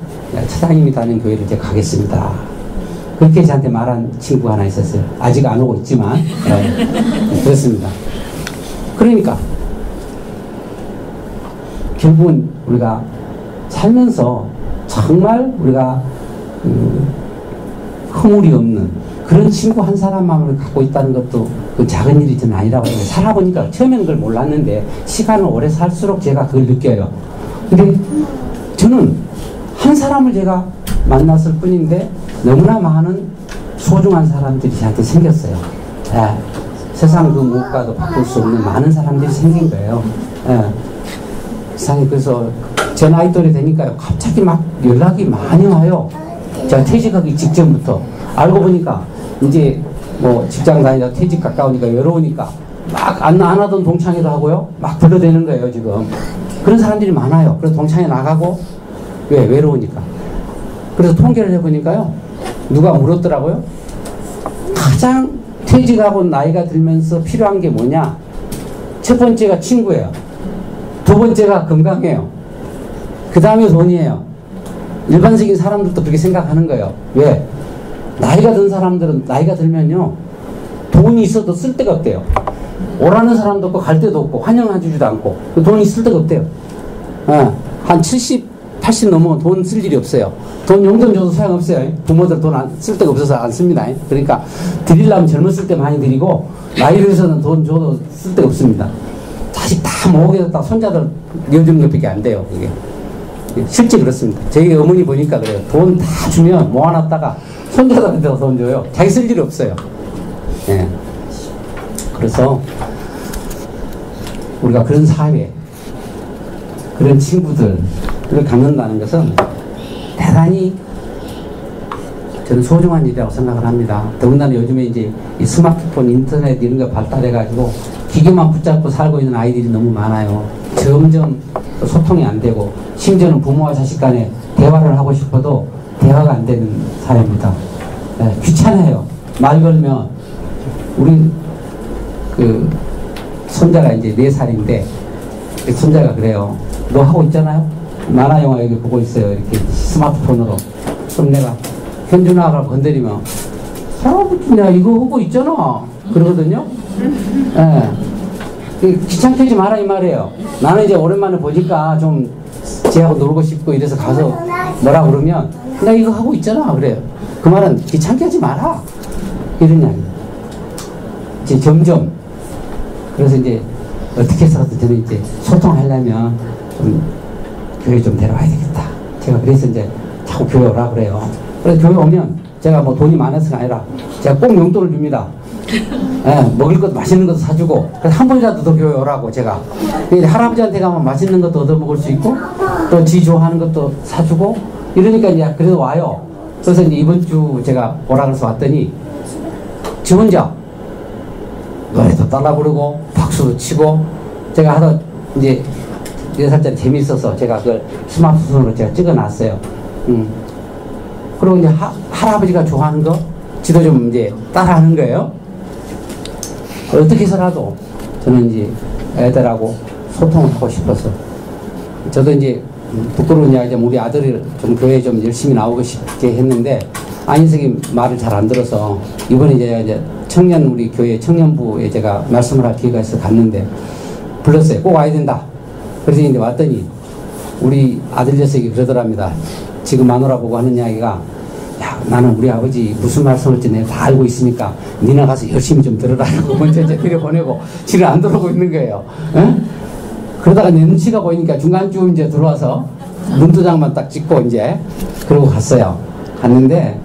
차장님이 다니는 교회를 이제 가겠습니다. 그렇게 저한테 말한 친구가 하나 있었어요. 아직 안 오고 있지만. 네, 그렇습니다. 그러니까 결국은 우리가 살면서 정말 우리가 허물이 없는 그런 친구 한 사람만을 갖고 있다는 것도 그 작은 일이 전 아니라고 해요. 살아보니까 처음에는 그걸 몰랐는데 시간을 오래 살수록 제가 그걸 느껴요. 근데 저는 한 사람을 제가 만났을 뿐인데 너무나 많은 소중한 사람들이 저한테 생겼어요. 예. 세상 그 무엇과도 바꿀 수 없는 많은 사람들이 생긴 거예요. 예. 세상에 그래서 제 나이 또래 되니까요. 갑자기 막 연락이 많이 와요. 제가 퇴직하기 직전부터. 알고 보니까 이제 뭐 직장 다니다 퇴직 가까우니까 외로우니까 막 안 하던 동창회도 하고요. 막 불러대는 거예요, 지금. 그런 사람들이 많아요. 그래서 동창회 나가고, 왜? 외로우니까. 그래서 통계를 해보니까요. 누가 물었더라고요. 가장 퇴직하고 나이가 들면서 필요한 게 뭐냐? 첫 번째가 친구예요. 두 번째가 건강해요. 그 다음에 돈이에요. 일반적인 사람들도 그렇게 생각하는 거예요. 왜? 나이가 든 사람들은 나이가 들면요. 돈이 있어도 쓸 데가 없대요. 오라는 사람도 없고 갈 데도 없고 환영해주지도 않고 돈이 쓸 데가 없대요. 한 70, 80 넘으면 돈 쓸 일이 없어요. 돈 용돈 줘도 소용없어요. 부모들 돈 쓸 데가 없어서 안 씁니다. 그러니까 드리려면 젊었을 때 많이 드리고 나이 들어서는 돈 줘도 쓸 데가 없습니다. 자식 다 모으겠다 손자들 이어주는 것밖에 안 돼요. 이게 실제 그렇습니다. 저희 어머니 보니까 그래요. 돈 다 주면 모아놨다가 손자들한테 돈 줘요. 자기 쓸 일이 없어요. 예. 그래서 우리가 그런 사회, 그런 친구들을 갖는다는 것은 대단히 저는 소중한 일이라고 생각을 합니다. 더군다나 요즘에 이제 이 스마트폰, 인터넷 이런 거 발달해가지고 기계만 붙잡고 살고 있는 아이들이 너무 많아요. 점점 소통이 안 되고 심지어는 부모와 자식 간에 대화를 하고 싶어도 대화가 안 되는 사회입니다. 네, 귀찮아요. 말 걸면 우리 그 손자가 이제 4살인데 그 손자가 그래요. 너 하고 있잖아요. 만화 영화 여기 보고 있어요. 이렇게 스마트폰으로. 그럼 내가 현준아가 건드리면 할아버지 나 이거 하고 있잖아. 그러거든요. 예. 귀찮게 하지 마라 이 말이에요. 나는 이제 오랜만에 보니까 좀 쟤하고 놀고 싶고 이래서 가서 뭐라 그러면 나 이거 하고 있잖아 그래요. 그 말은 귀찮게 하지 마라 이런 이야기. 이제 점점 그래서 이제 어떻게 해서라도 저는 이제 소통하려면 좀 교회 좀 데려와야 되겠다. 제가 그래서 이제 자꾸 교회 오라 그래요. 그래서 교회 오면 제가 뭐 돈이 많아서가 아니라 제가 꼭 용돈을 줍니다. 예, 먹을 것도 맛있는 것도 사주고 그래서 한 번이라도 더 교회 오라고 제가 할아버지한테 가면 맛있는 것도 얻어 먹을 수 있고 또 지 좋아하는 것도 사주고 이러니까 이제 그래도 와요. 그래서 이제 이번 주 제가 오라 그래서 왔더니 지 혼자 노래도 따라 부르고 박수도 치고 제가 하다 이제 4살짜리 재미있어서 제가 그걸 스마트폰으로 제가 찍어놨어요. 그리고 이제 할아버지가 좋아하는 거 지도 좀 이제 따라하는 거예요. 어떻게 해서라도 저는 이제 애들하고 소통을 하고 싶어서 저도 이제 부끄러운 이야기지만 우리 아들이 좀 교회에 좀 열심히 나오고 싶게 했는데 안인석이 말을 잘 안 들어서 이번에 이제 청년 우리 교회 청년부에 제가 말씀을 할 기회가 있어서 갔는데 불렀어요. 꼭 와야 된다. 그래서 이제 왔더니 우리 아들 녀석이 그러더랍니다. 지금 마누라 보고 하는 이야기가 야 나는 우리 아버지 무슨 말씀을지 내가 다 알고 있으니까 니나 가서 열심히 좀 들으라고 먼저 이제 들여보내고 지를 안 들어오고 있는 거예요. 에? 그러다가 내 눈치가 보이니까 중간쯤 이제 들어와서 눈도장만 딱 찍고 이제 그러고 갔어요. 갔는데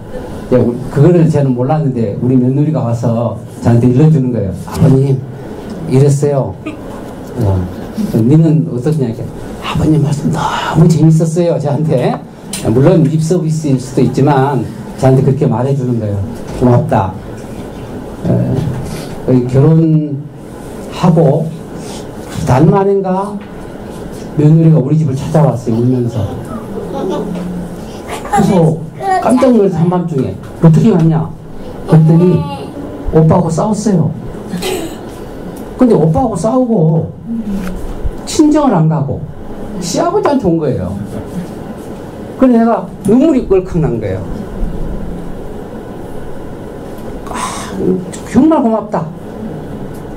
그거를 저는 몰랐는데 우리 며느리가 와서 저한테 일러주는 거예요. 아버님 이랬어요. 니는 어떻냐 이렇게 아버님 말씀 너무 재밌었어요 저한테. 물론 립서비스일 수도 있지만 저한테 그렇게 말해주는 거예요. 고맙다. 결혼하고 단 만인가 며느리가 우리 집을 찾아왔어요. 울면서. 그래서 깜짝 놀라서 한밤중에 어떻게 왔냐 그랬더니 오빠하고 싸웠어요. 근데 오빠하고 싸우고 친정을 안 가고 시아버지한테 온 거예요. 그래서 내가 눈물이 꿀컥 난 거예요. 정말 고맙다.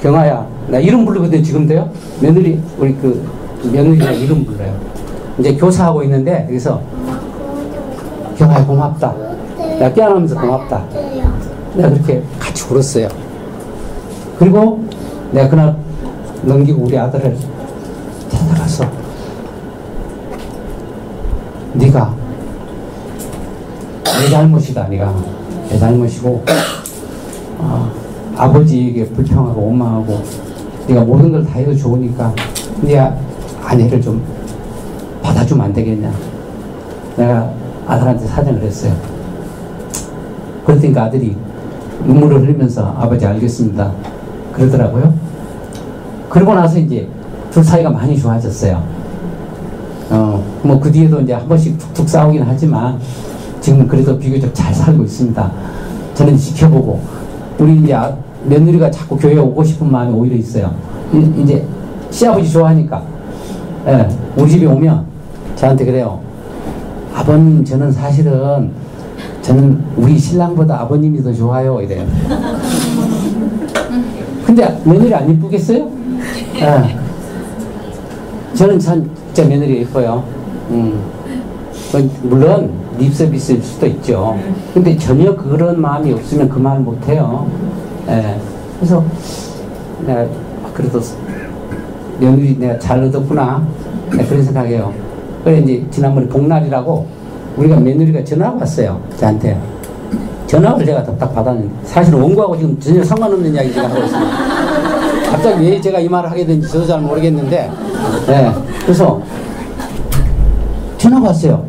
경아야, 나 이름 부르거든 지금도요. 며느리 우리 그 며느리가 이름 불러요. 이제 교사하고 있는데 그래서 경아야 고맙다. 내가 깨어나면서 고맙다. 내가 그렇게 같이 울었어요. 그리고 내가 그날 넘기고 우리 아들을 찾아가서 네가 내 잘못이다. 네가 내 잘못이고 아버지에게 불평하고 원망하고 네가 모든 걸 다 해도 좋으니까 네 아내를 좀 받아주면 안 되겠냐. 내가 아들한테 사정을 했어요. 그러니까 아들이 눈물을 흘리면서 아버지 알겠습니다 그러더라고요. 그러고 나서 이제 둘 사이가 많이 좋아졌어요. 뭐 그 뒤에도 이제 한 번씩 툭툭 싸우긴 하지만 지금 그래도 비교적 잘 살고 있습니다. 저는 지켜보고 우리 이제 며느리가 자꾸 교회에 오고 싶은 마음이 오히려 있어요. 이제 시아버지 좋아하니까 우리 집에 오면 저한테 그래요. 아버님 저는 사실은 저는 우리 신랑보다 아버님이 더 좋아요 이래요. 근데 며느리 안 이쁘겠어요? 저는 참 진짜 며느리가 예뻐요. 물론 립서비스일 수도 있죠. 근데 전혀 그런 마음이 없으면 그 말 못해요. 그래서 내가 그래도 며느리 내가 잘 얻었구나 그런 생각해요. 그래 이제 지난번에 복날이라고 우리가 며느리가 전화가 왔어요. 저한테 전화를 제가 딱 받았는데 사실은 원고하고 지금 전혀 상관없는 이야기 제가 하고 있습니다. 갑자기 왜 제가 이 말을 하게 된지 저도 잘 모르겠는데 그래서 전화가 왔어요.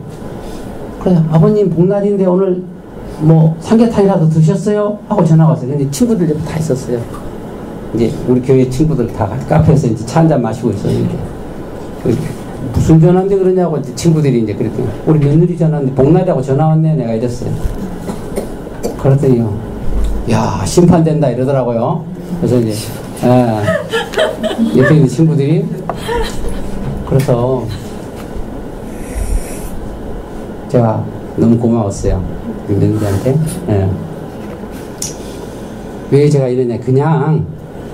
그래 아버님 복날인데 오늘 뭐 삼계탕이라도 드셨어요? 하고 전화가 왔어요. 근데 친구들 옆에 다 있었어요. 이제 우리 교회 친구들 다 카페에서 이제 차 한잔 마시고 있었는데 무슨 전화인데 그러냐고 친구들이 이제 그랬더니 우리 며느리 전화인데 복날이라고 전화 왔네 내가 이랬어요. 그랬더니요 야 심판된다 이러더라고요. 그래서 이제 옆에 있는 친구들이 그래서 제가 너무 고마웠어요. 우리 며느리한테. 왜 제가 이러냐 그냥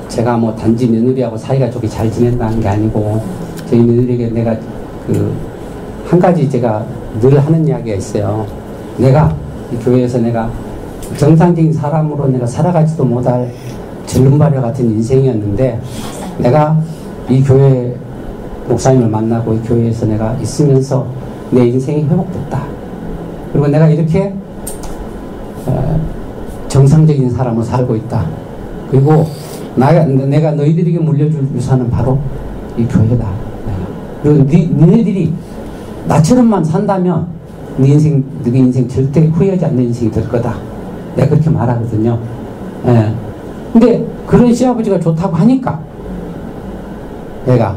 제가 뭐 단지 며느리하고 사이가 좋게 잘 지낸다는 게 아니고 저희 며느리에게 내가 한 가지 제가 늘 하는 이야기가 있어요. 내가 이 교회에서 내가 정상적인 사람으로 내가 살아가지도 못할 절름발이 같은 인생이었는데 내가 이 교회 목사님을 만나고 이 교회에서 내가 있으면서 내 인생이 회복됐다. 그리고 내가 이렇게 정상적인 사람으로 살고 있다. 그리고 내가 너희들에게 물려줄 유산은 바로 이 교회다. 그리고 니네들이 나처럼만 산다면 네 인생 절대 후회하지 않는 인생이 될 거다. 내가 그렇게 말하거든요. 근데 그런 시아버지가 좋다고 하니까 내가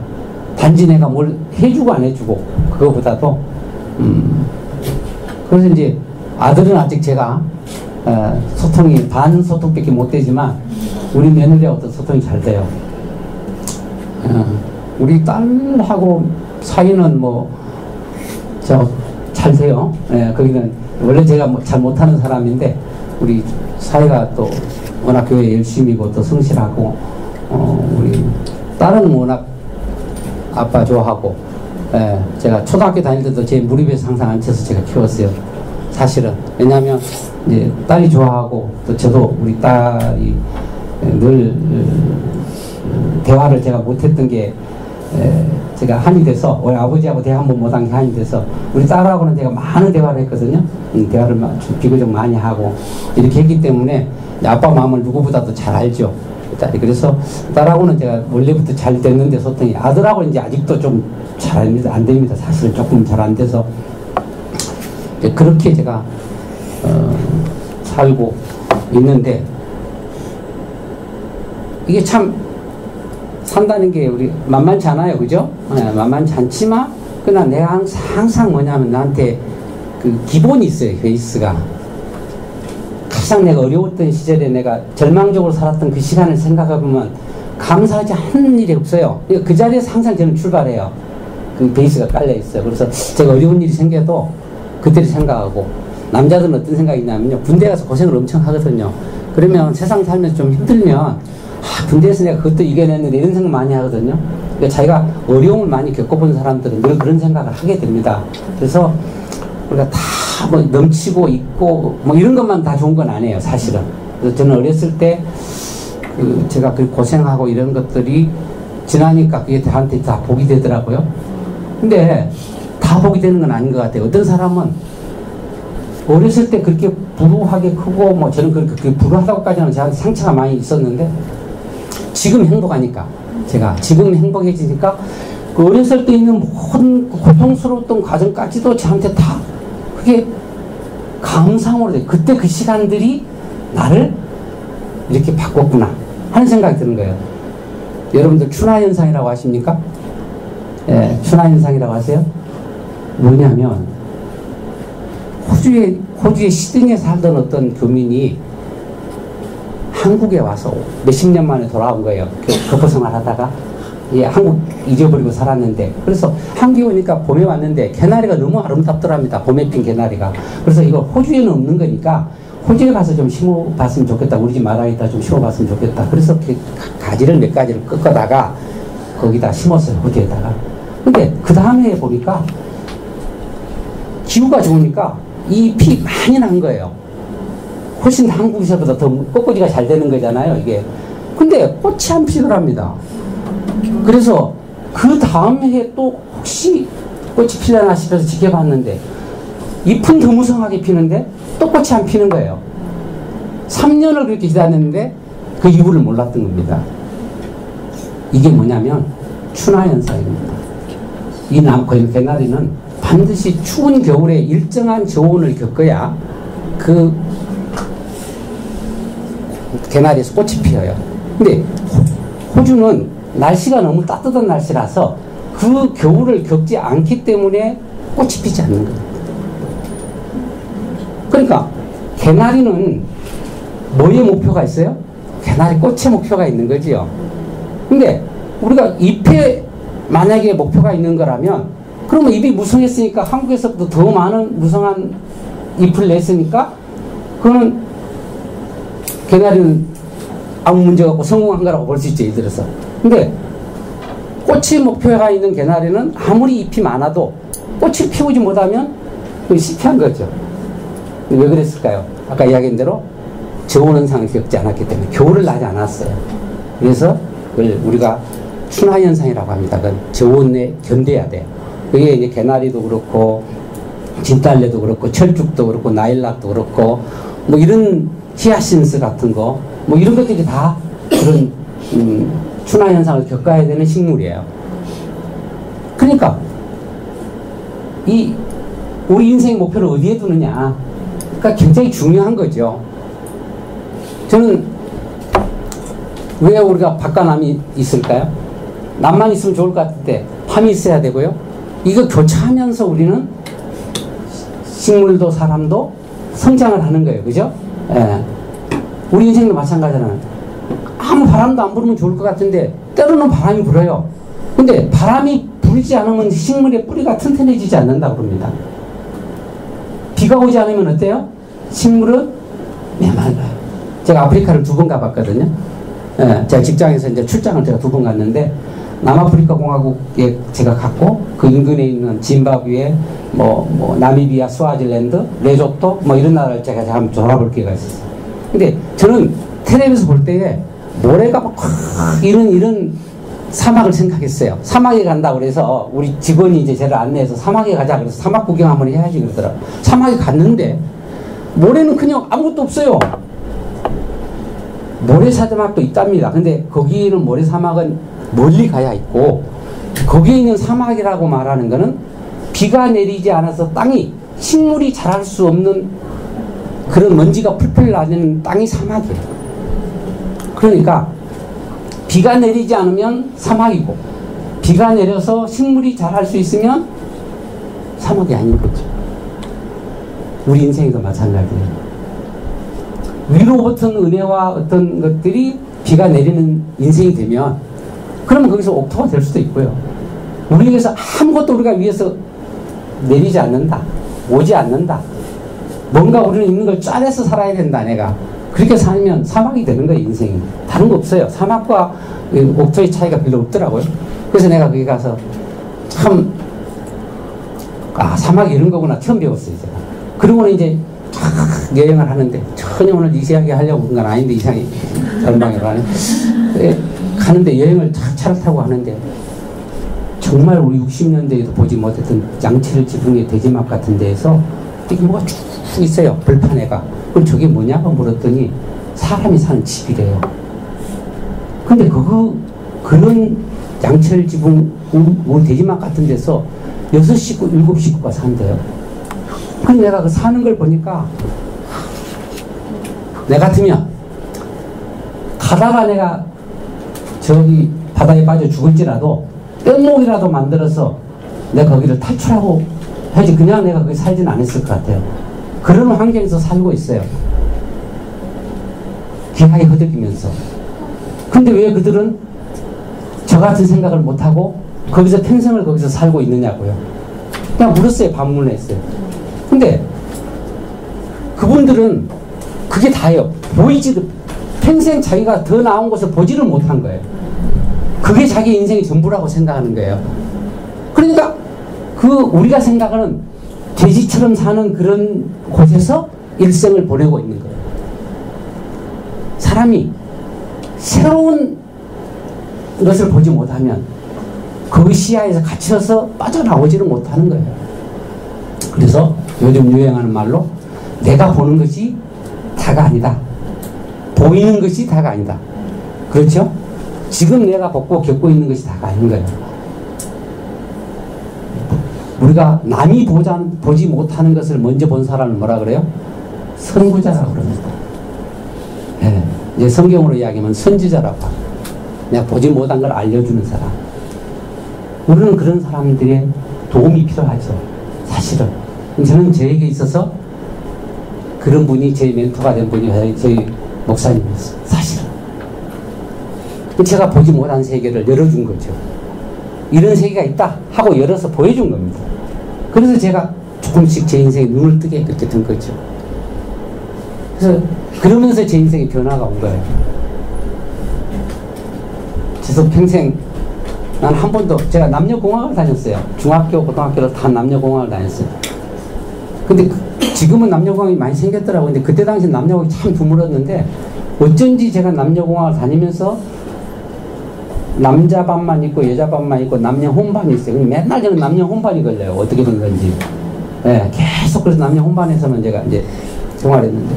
단지 내가 뭘 해주고 안 해주고 그거보다도 그래서 이제 아들은 아직 제가 소통이 반 소통밖에 못 되지만 우리 며느리하고도 소통이 잘 돼요. 우리 딸하고 사이는 뭐 잘 돼요. 거기는 원래 제가 잘 못하는 사람인데 우리 사이가 또 워낙 교회 열심히고 또 성실하고 우리 딸은 워낙 아빠 좋아하고 제가 초등학교 다닐 때도 제 무릎에서 항상 앉혀서 제가 키웠어요. 사실은 왜냐하면 이제 딸이 좋아하고 또 저도 우리 딸이 늘 대화를 제가 못했던 게 제가 한이 돼서 우리 아버지하고 대화 한번 못한 게 한이 돼서 우리 딸하고는 제가 많은 대화를 했거든요. 대화를 비교적 많이 하고 이렇게 했기 때문에 아빠 마음을 누구보다도 잘 알죠. 딸이. 그래서 딸하고는 제가 원래부터 잘 됐는데 소통이 아들하고는 이제 아직도 좀 잘 안 됩니다. 사실은 조금 잘 안 돼서 그렇게 제가 살고 있는데 이게 참 산다는 게 우리 만만치 않아요. 그죠? 만만치 않지만 그러나 내가 항상 뭐냐면 나한테 그 기본이 있어요. 베이스가. 가장 내가 어려웠던 시절에 내가 절망적으로 살았던 그 시간을 생각해보면 감사하지 않는 일이 없어요. 그 자리에서 항상 저는 출발해요. 그 베이스가 깔려있어요. 그래서 제가 어려운 일이 생겨도 그때를 생각하고 남자들은 어떤 생각이 있냐면요. 군대 가서 고생을 엄청 하거든요. 그러면 세상 살면서 좀 힘들면 군대에서 내가 그것도 이겨냈는데 이런 생각 많이 하거든요. 그러니까 자기가 어려움을 많이 겪어본 사람들은 늘 그런 생각을 하게 됩니다. 그래서 우리가 다 뭐 넘치고 있고 뭐 이런 것만 다 좋은 건 아니에요. 사실은. 그래서 저는 어렸을 때 제가 그 고생하고 이런 것들이 지나니까 그게 저한테 다 복이 되더라고요. 근데 다 복이 되는 건 아닌 것 같아요. 어떤 사람은 어렸을 때 그렇게 불우하게 크고 뭐 저는 그렇게 불우하다고까지는 저한테 상처가 많이 있었는데 지금 행복하니까 제가 지금 행복해지니까 그 어렸을 때 있는 모든 고통스러웠던 과정까지도 저한테 다 그게 감상으로 돼. 그때 그 시간들이 나를 이렇게 바꿨구나 하는 생각이 드는 거예요. 여러분들 춘화현상이라고 하십니까? 예, 춘화현상이라고 하세요? 뭐냐면 호주의 시드니에 살던 어떤 교민이 한국에 와서 몇십 년 만에 돌아온 거예요. 교포생활 하다가 예, 한국 잊어버리고 살았는데 그래서 한국에 오니까 봄에 왔는데 개나리가 너무 아름답더랍니다. 봄에 핀 개나리가. 그래서 이거 호주에는 없는 거니까 호주에 가서 좀 심어봤으면 좋겠다. 우리 집 마당에다 좀 심어봤으면 좋겠다. 그래서 그 가지를 몇 가지를 꺾어다가 거기다 심었어요. 호주에다가. 근데 그 다음에 보니까 기후가 좋으니까 잎이 많이 난 거예요. 훨씬 한국에서보다 더 꽃꽂이가 잘 되는 거잖아요, 이게. 근데 꽃이 안 피더랍니다. 그래서 그 다음 해에 또 혹시 꽃이 피려나 싶어서 지켜봤는데 잎은 더 무성하게 피는데 또 꽃이 안 피는 거예요. 3년을 그렇게 기다렸는데 그 이유를 몰랐던 겁니다. 이게 뭐냐면 춘화현상입니다. 이 개나리는 반드시 추운 겨울에 일정한 저온을 겪어야 그 개나리에서 꽃이 피어요. 근데 호주는 날씨가 너무 따뜻한 날씨라서 그 겨울을 겪지 않기 때문에 꽃이 피지 않는 거예요. 그러니까 개나리는 뭐의 목표가 있어요? 개나리 꽃의 목표가 있는 거지요. 근데 우리가 잎에 만약에 목표가 있는 거라면 그러면 잎이 무성했으니까 한국에서부터 더 많은 무성한 잎을 냈으니까 그거는 개나리는 아무 문제가 없고 성공한 거라고 볼 수 있죠. 예를 들어서. 근데 꽃이 목표가 있는 개나리는 아무리 잎이 많아도 꽃을 피우지 못하면 실패한 거죠. 왜 그랬을까요? 아까 이야기한 대로 저온현상을 겪지 않았기 때문에 겨울을 나지 않았어요. 그래서 그걸 우리가 춘화현상이라고 합니다. 그건 저온에 견뎌야 돼요. 그게 이제 개나리도 그렇고 진달래도 그렇고 철쭉도 그렇고 나일락도 그렇고 뭐 이런 히아신스 같은 거 뭐 이런 것들이 다 그런 춘화현상을 겪어야 되는 식물이에요. 그러니까 이 우리 인생의 목표를 어디에 두느냐, 그러니까 굉장히 중요한 거죠. 저는 왜 우리가 밖과 남이 있을까요? 남만 있으면 좋을 것 같은데 밤이 있어야 되고요. 이거 교차하면서 우리는 식물도 사람도 성장을 하는 거예요. 그죠? 예. 우리 인생도 마찬가지잖아요. 아무 바람도 안 불으면 좋을 것 같은데 때로는 바람이 불어요. 근데 바람이 불지 않으면 식물의 뿌리가 튼튼해지지 않는다고 그럽니다. 비가 오지 않으면 어때요? 식물은 메말라요. 제가 아프리카를 2번 가봤거든요. 예, 제가 직장에서 이제 출장을 제가 2번 갔는데 남아프리카 공화국에 제가 갔고 그 인근에 있는 짐바브웨, 나미비아, 스와질랜드, 레소토 뭐 이런 나라를 제가 한번 돌아볼 기회가 있었어요. 근데 저는 텔레비에서 볼 때에 모래가 막 이런 사막을 생각했어요. 사막에 간다고 그래서 우리 직원이 이제 저를 안내해서 사막에 가자 그래서 사막 구경 한번 해야지 그러더라고요. 사막에 갔는데 모래는 그냥 아무것도 없어요. 모래사막도 있답니다. 근데 거기는 모래사막은 멀리 가야 있고 거기에 있는 사막이라고 말하는 거는 비가 내리지 않아서 땅이 식물이 자랄 수 없는 그런 먼지가 풀풀 나는 땅이 사막이에요. 그러니까 비가 내리지 않으면 사막이고 비가 내려서 식물이 자랄 수 있으면 사막이 아닌 거죠. 우리 인생도 마찬가지예요. 위로부터 은혜와 어떤 것들이 비가 내리는 인생이 되면 그러면 거기서 옥토가 될 수도 있고요. 우리에게서 아무것도 우리가 위에서 내리지 않는다. 오지 않는다. 뭔가 우리는 있는 걸 짜내서 살아야 된다. 내가 그렇게 살면 사막이 되는 거예요. 인생이. 다른 거 없어요. 사막과 옥토의 차이가 별로 없더라고요. 그래서 내가 거기 가서 참 사막이 이런 거구나 처음 배웠어요. 제가. 그러고는 이제 여행을 하는데 전혀 오늘 이상하게 하려고 그런 건 아닌데 이상하게 전방에 가는데 여행을 차를 타고 하는데 정말 우리 60년대에도 보지 못했던 양치를 지붕의 대지막 같은 데에서 이게 뭐가 쭉 있어요. 벌판에가. 그럼 저게 뭐냐고 물었더니 사람이 사는 집이래요. 근데 그런 양철 지붕 뭐 대지막 같은 데서 6식구, 7식구가 산대요. 근데 내가 그 사는 걸 보니까 내 같으면 가다가 내가 저기 바다에 빠져 죽을지라도 뗏목이라도 만들어서 내가 거기를 탈출하고 해야지 그냥 내가 거기 살진 않았을 것 같아요. 그런 환경에서 살고 있어요. 기하에 허덕이면서. 근데 왜 그들은 저 같은 생각을 못하고 거기서 평생을 거기서 살고 있느냐고요. 그냥 물었어요. 반문했어요. 근데 그분들은 그게 다예요. 평생 자기가 더 나은 것을 보지를 못한 거예요. 그게 자기 인생의 전부라고 생각하는 거예요. 그러니까 우리가 생각하는 돼지처럼 사는 그런 곳에서 일생을 보내고 있는 거예요. 사람이 새로운 것을 보지 못하면 그 시야에서 갇혀서 빠져나오지를 못하는 거예요. 그래서 요즘 유행하는 말로 내가 보는 것이 다가 아니다. 보이는 것이 다가 아니다. 그렇죠? 지금 내가 겪고 있는 것이 다가 아닌 거예요. 우리가 남이 보지 못하는 것을 먼저 본 사람을 뭐라 그래요? 선구자라고 그럽니다. 네. 이제 성경으로 이야기하면 선지자라고 합니다. 내가 보지 못한 걸 알려주는 사람. 우리는 그런 사람들의 도움이 필요하죠. 사실은. 저는 저에게 있어서 그런 분이 제 멘토가 된 분이 저희 목사님이었어요. 사실은. 제가 보지 못한 세계를 열어준 거죠. 이런 세계가 있다 하고 열어서 보여준 겁니다. 그래서 제가 조금씩 제 인생에 눈을 뜨게 그렇게 된 거죠. 그래서 그러면서 제 인생에 변화가 온 거예요. 그래서 평생 난 한 번도 제가 남녀공학을 다녔어요. 중학교, 고등학교를 다 남녀공학을 다녔어요. 근데 지금은 남녀공학이 많이 생겼더라고요. 근데 그때 당시 남녀공학이 참 드물었는데 어쩐지 제가 남녀공학을 다니면서 남자 반만 있고 여자 반만 있고 남녀 혼반이 있어요. 맨날 저는 남녀 혼반이 걸려요. 어떻게 된 건지. 네, 계속 그래서 남녀 혼반에서만 제가 이제 생활했는데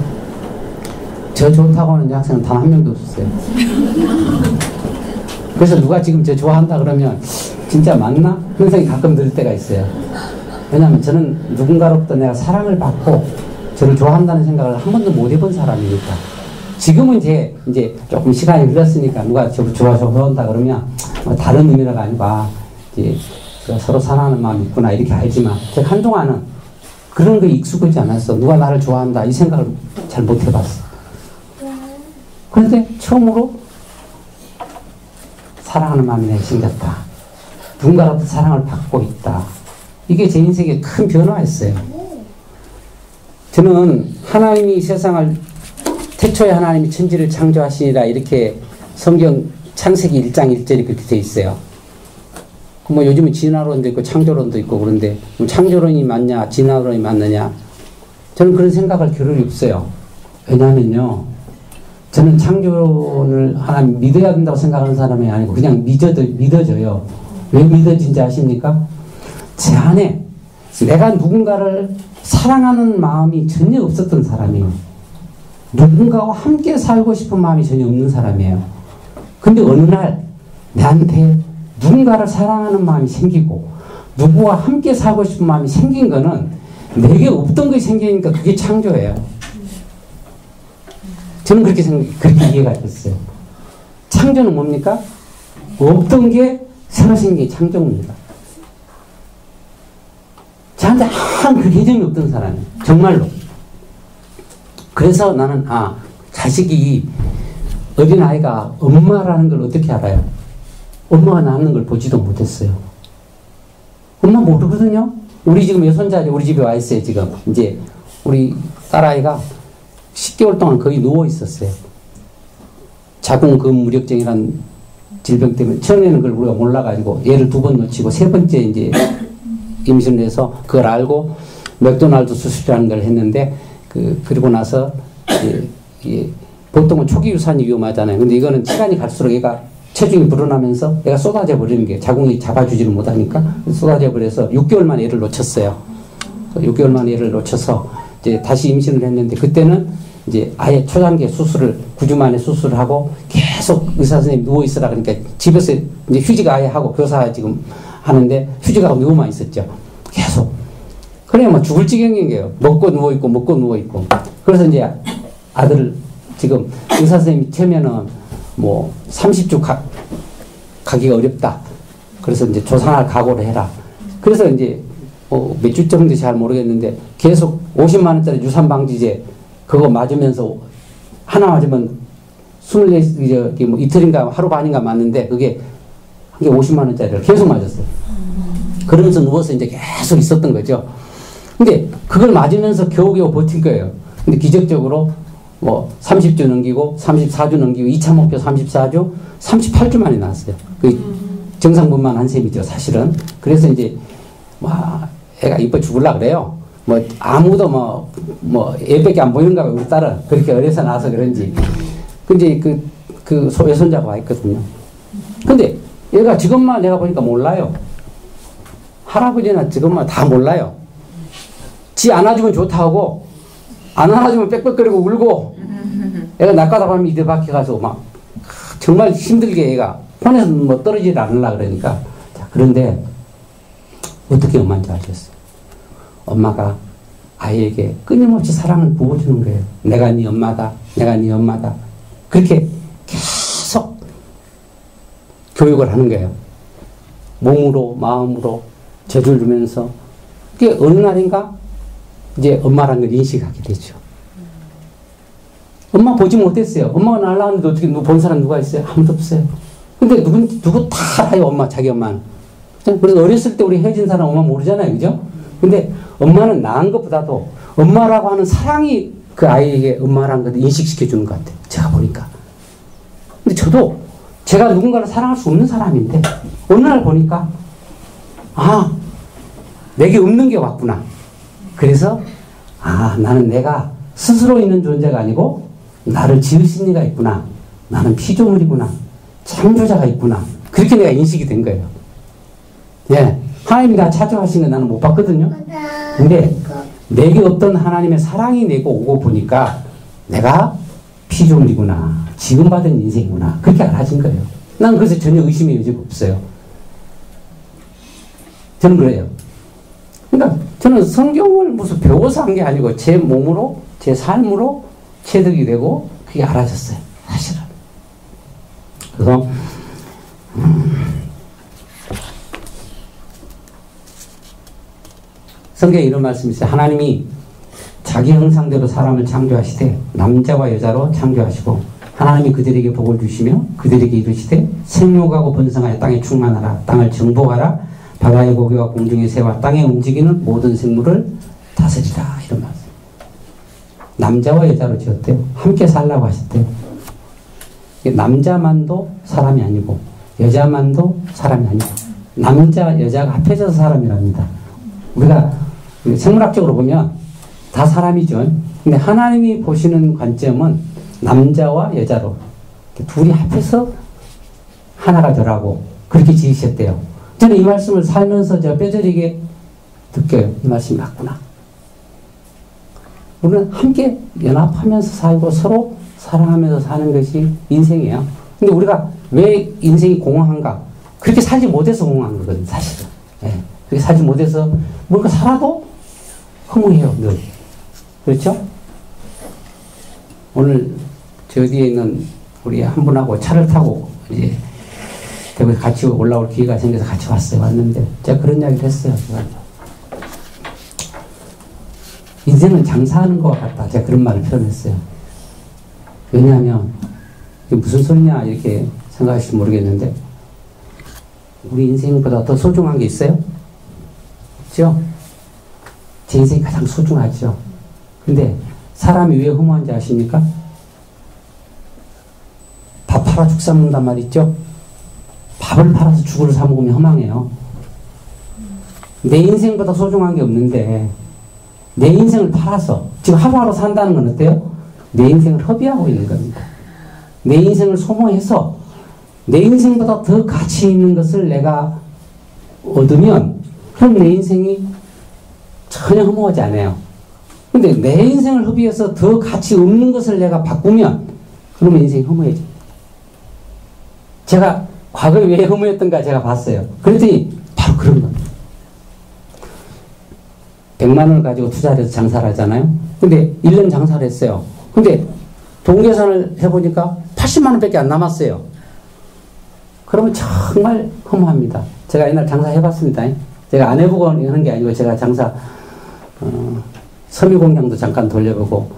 저 좋다고 하는 학생은 단 한 명도 없었어요. 그래서 누가 지금 저 좋아한다 그러면 진짜 맞나? 그런 생각이 가끔 들 때가 있어요. 왜냐하면 저는 누군가로부터 내가 사랑을 받고 저를 좋아한다는 생각을 한 번도 못 해본 사람이니까. 지금은 이제 조금 시간이 흘렀으니까 누가 저를 좋아한다 그러면 다른 의미가 아니고 이제 서로 사랑하는 마음이 있구나 이렇게 알지만 제가 한동안은 그런 거 익숙하지 않았어. 누가 나를 좋아한다 이 생각을 잘 못 해봤어. 그런데 처음으로 사랑하는 마음이 내게 생겼다. 누군가로부터 사랑을 받고 있다. 이게 제 인생의 큰 변화였어요. 저는 하나님이 세상을 태초에 하나님이 천지를 창조하시니라 이렇게 성경 창세기 1장 1절이 그렇게 돼 있어요. 뭐 요즘은 진화론도 있고 창조론도 있고 그런데 창조론이 맞냐 진화론이 맞느냐 저는 그런 생각할 겨를이 없어요. 왜냐하면요 저는 창조론을 하나님 믿어야 된다고 생각하는 사람이 아니고 그냥 믿어져요. 왜 믿어진지 아십니까? 제 안에 내가 누군가를 사랑하는 마음이 전혀 없었던 사람이에요. 누군가와 함께 살고 싶은 마음이 전혀 없는 사람이에요. 근데 어느 날 내한테 누군가를 사랑하는 마음이 생기고 누구와 함께 살고 싶은 마음이 생긴 거는 내게 없던 것이 생기니까 그게 창조예요. 저는 그렇게 이해가 됐어요. 창조는 뭡니까? 없던 게 새로 생긴 게 창조입니다. 저한테 한 그 개념이 없던 사람이에요. 정말로. 그래서 나는 자식이 어린아이가 엄마라는 걸 어떻게 알아요? 엄마가 낳는 걸 보지도 못했어요. 엄마 모르거든요. 우리 지금 여손자리 우리 집에 와 있어요. 지금 이제 우리 딸아이가 10개월 동안 거의 누워 있었어요. 자궁근무력증이란 질병 때문에 처음에는 그걸 우리가 몰라가지고 얘를 2번 놓치고 3번째 이제 임신을 해서 그걸 알고 맥도날드 수술이라는 걸 했는데 그리고 나서 보통은 초기 유산이 위험하잖아요. 근데 이거는 시간이 갈수록 얘가 체중이 불어나면서 애가 쏟아져 버리는 게 자궁이 잡아주지를 못하니까 쏟아져 버려서 6개월 만에 애를 놓쳤어요. 6개월 만에 애를 놓쳐서 이제 다시 임신을 했는데 그때는 이제 아예 초단기 수술을 9주 만에 수술을 하고 계속 의사 선생님 누워 있으라 그러니까 집에서 이제 휴직 아예 하고 교사 지금 하는데 휴직하고 누워만 있었죠. 계속. 그래 뭐 죽을 지경인 게요. 먹고 누워 있고 먹고 누워 있고. 그래서 이제 아들 지금 의사 선생님이 채면은 뭐 30주 가기가 어렵다. 그래서 이제 조산할 각오를 해라. 그래서 이제 몇 주 정도 잘 모르겠는데 계속 50만 원짜리 유산 방지제 그거 맞으면서 하나 맞으면 24 뭐 이틀인가 하루 반인가 맞는데 그게 한 개 50만 원짜리를 계속 맞았어요. 그러면서 누워서 이제 계속 있었던 거죠. 근데 그걸 맞으면서 겨우겨우 버틴 거예요. 근데 기적적으로 뭐 30주 넘기고 34주 넘기고 2차 목표 34주 38주 만에 나왔어요. 그 정상분만 한 셈이죠 사실은. 그래서 이제 와 애가 이뻐 죽을라 그래요. 뭐 아무도 뭐 애밖에 안 보이는가 봐요. 우리 딸은 그렇게 어려서 나와서 그런지. 근데 그 외손자가 와 있거든요. 근데 얘가 지금만 내가 보니까 몰라요. 할아버지나 지금만 다 몰라요. 지 안아주면 좋다고 안 안아주면 빽빽거리고 울고 애가 낮가다 가면 이들 밖에 가서 막 정말 힘들게 애가 혼에서 뭐 떨어지지 않으려 그러니까. 자, 그런데 어떻게 엄마인지 아셨어요? 엄마가 아이에게 끊임없이 사랑을 부어주는 거예요. 내가 네 엄마다. 내가 네 엄마다. 그렇게 계속 교육을 하는 거예요. 몸으로 마음으로 젖을 주면서 그게 어느 날인가 이제 엄마라는 걸 인식하게 되죠. 엄마 보지 못했어요. 엄마가 날라왔는데 어떻게 본 사람 누가 있어요? 아무도 없어요. 근데 누구 다 알아요. 엄마, 자기 엄마는. 그래서 어렸을 때 우리 헤어진 사람 엄마 모르잖아요. 그죠? 근데 엄마는 낳은 것보다도 엄마라고 하는 사랑이 그 아이에게 엄마라는 걸 인식시켜 주는 것 같아요. 제가 보니까. 근데 저도 제가 누군가를 사랑할 수 없는 사람인데 어느 날 보니까 아, 내게 없는 게 왔구나. 그래서 아, 나는 내가 스스로 있는 존재가 아니고 나를 지으신 이가 있구나. 나는 피조물이구나. 창조자가 있구나. 그렇게 내가 인식이 된 거예요. 예. 하나님이 나 창조하신 거 나는 못 봤거든요. 근데 내게 없던 하나님의 사랑이 내고 오고 보니까 내가 피조물이구나. 지금 받은 인생이구나. 그렇게 알아진 거예요. 난 그래서 전혀 의심의 여지가 없어요. 저는 그래요. 그러니까 저는 성경을 무슨 배워서 한 게 아니고 제 몸으로, 제 삶으로 체득이 되고 그게 알아졌어요. 사실은. 그래서 성경에 이런 말씀이 있어요. 하나님이 자기 형상대로 사람을 창조하시되 남자와 여자로 창조하시고 하나님이 그들에게 복을 주시며 그들에게 이르시되 생육하고 번성하여 땅에 충만하라. 땅을 정복하라. 바다의 고기와 공중의 새와 땅에 움직이는 모든 생물을 다스리라. 이런 말씀. 남자와 여자로 지었대요. 함께 살라고 하셨대요. 남자만도 사람이 아니고 여자만도 사람이 아니고 남자 여자가 합해져서 사람이랍니다. 우리가 생물학적으로 보면 다 사람이죠. 근데 하나님이 보시는 관점은 남자와 여자로 둘이 합해서 하나가 되라고 그렇게 지으셨대요. 저는 이 말씀을 살면서 저 뼈저리게 느껴요. 이 말씀이 맞구나. 우리는 함께 연합하면서 살고 서로 사랑하면서 사는 것이 인생이에요. 근데 우리가 왜 인생이 공허한가? 그렇게 살지 못해서 공허한 거거든요, 사실은. 예. 그렇게 살지 못해서 뭔가 살아도 허무해요, 늘. 그렇죠? 오늘 저 뒤에 있는 우리 한 분하고 차를 타고 이제 대구에 같이 올라올 기회가 생겨서 같이 왔는데 제가 그런 이야기를 했어요. 인생은 장사하는 것 같다. 제가 그런 말을 표현했어요. 왜냐하면 이게 무슨 소리냐 이렇게 생각하실지 모르겠는데 우리 인생보다 더 소중한 게 있어요? 그렇죠? 제 인생이 가장 소중하죠. 근데 사람이 왜 허무한지 아십니까? 밥 팔아 죽 삶는단 말 있죠? 밥을 팔아서 죽을 사 먹으면 허망해요. 내 인생보다 소중한 게 없는데 내 인생을 팔아서 지금 하루하루 산다는 건 어때요? 내 인생을 허비하고 있는 겁니다. 내 인생을 소모해서 내 인생보다 더 가치 있는 것을 내가 얻으면 그럼 내 인생이 전혀 허무하지 않아요. 근데 내 인생을 허비해서 더 가치 없는 것을 내가 바꾸면 그러면 인생이 허무해져. 제가 과거에 왜 허무했던가 제가 봤어요. 그랬더니 바로 그런 겁니다. 100만 원을 가지고 투자를 해서 장사를 하잖아요. 근데 1년 장사를 했어요. 근데 돈 계산을 해보니까 80만 원밖에 안 남았어요. 그러면 정말 허무합니다. 제가 옛날 장사 해봤습니다. 제가 안 해보고 하는 게 아니고 제가 장사 섬유공장도 잠깐 돌려보고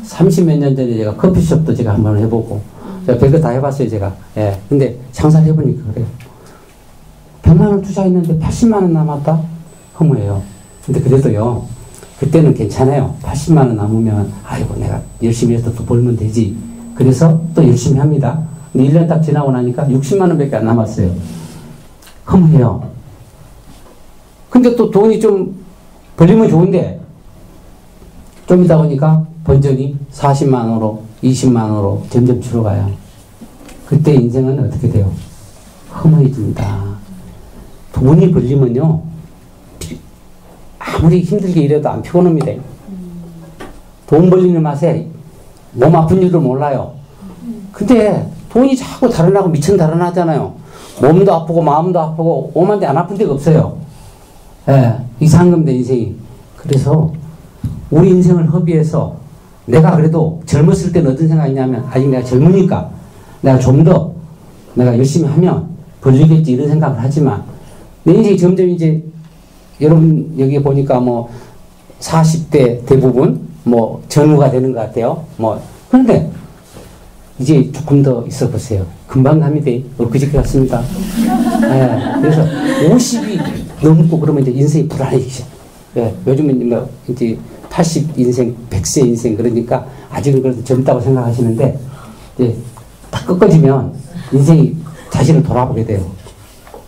30몇 년 전에 제가 커피숍도 제가 한번 해보고 제가 별거 다 해봤어요. 제가. 예. 근데 장사를 해보니까 그래요. 100만 원 투자했는데 80만 원 남았다? 허무해요. 근데 그래도요, 그때는 괜찮아요. 80만 원 남으면, 아이고, 내가 열심히 해서 또 벌면 되지. 그래서 또 열심히 합니다. 근데 1년 딱 지나고 나니까 60만 원밖에 안 남았어요. 허무해요. 근데 또 돈이 좀 벌리면 좋은데, 좀 있다 보니까 번전이 40만 원으로, 20만 원으로 점점 줄어가요. 그때 인생은 어떻게 돼요? 허무해집니다. 돈이 벌리면요, 아무리 힘들게 일해도 안 피곤합니다. 돈 벌리는 맛에 몸 아픈 줄도 몰라요. 근데 돈이 자꾸 달아나고 미천 달아나잖아요. 몸도 아프고 마음도 아프고 오만데 안 아픈 데가 없어요. 예, 이상한 겁니다, 인생이. 그래서 우리 인생을 허비해서 내가 그래도 젊었을 때는 어떤 생각이냐면 아직 내가 젊으니까 내가 좀 더 내가 열심히 하면 벌리겠지 이런 생각을 하지만 내 인생이 점점 이제 여러분 여기 보니까 뭐 40대 대부분 뭐 전후가 되는 것 같아요. 뭐 그런데 이제 조금 더 있어 보세요. 금방 갑니다. 엊그저께 갔습니다. 예, 그래서 50이 넘고 그러면 이제 인생이 불안해지기 시작. 예, 요즘은 뭐 이제 80 인생, 100세 인생 그러니까 아직은 그래도 젊다고 생각하시는데 이제 딱 꺾어지면 인생이 자신을 돌아보게 돼요.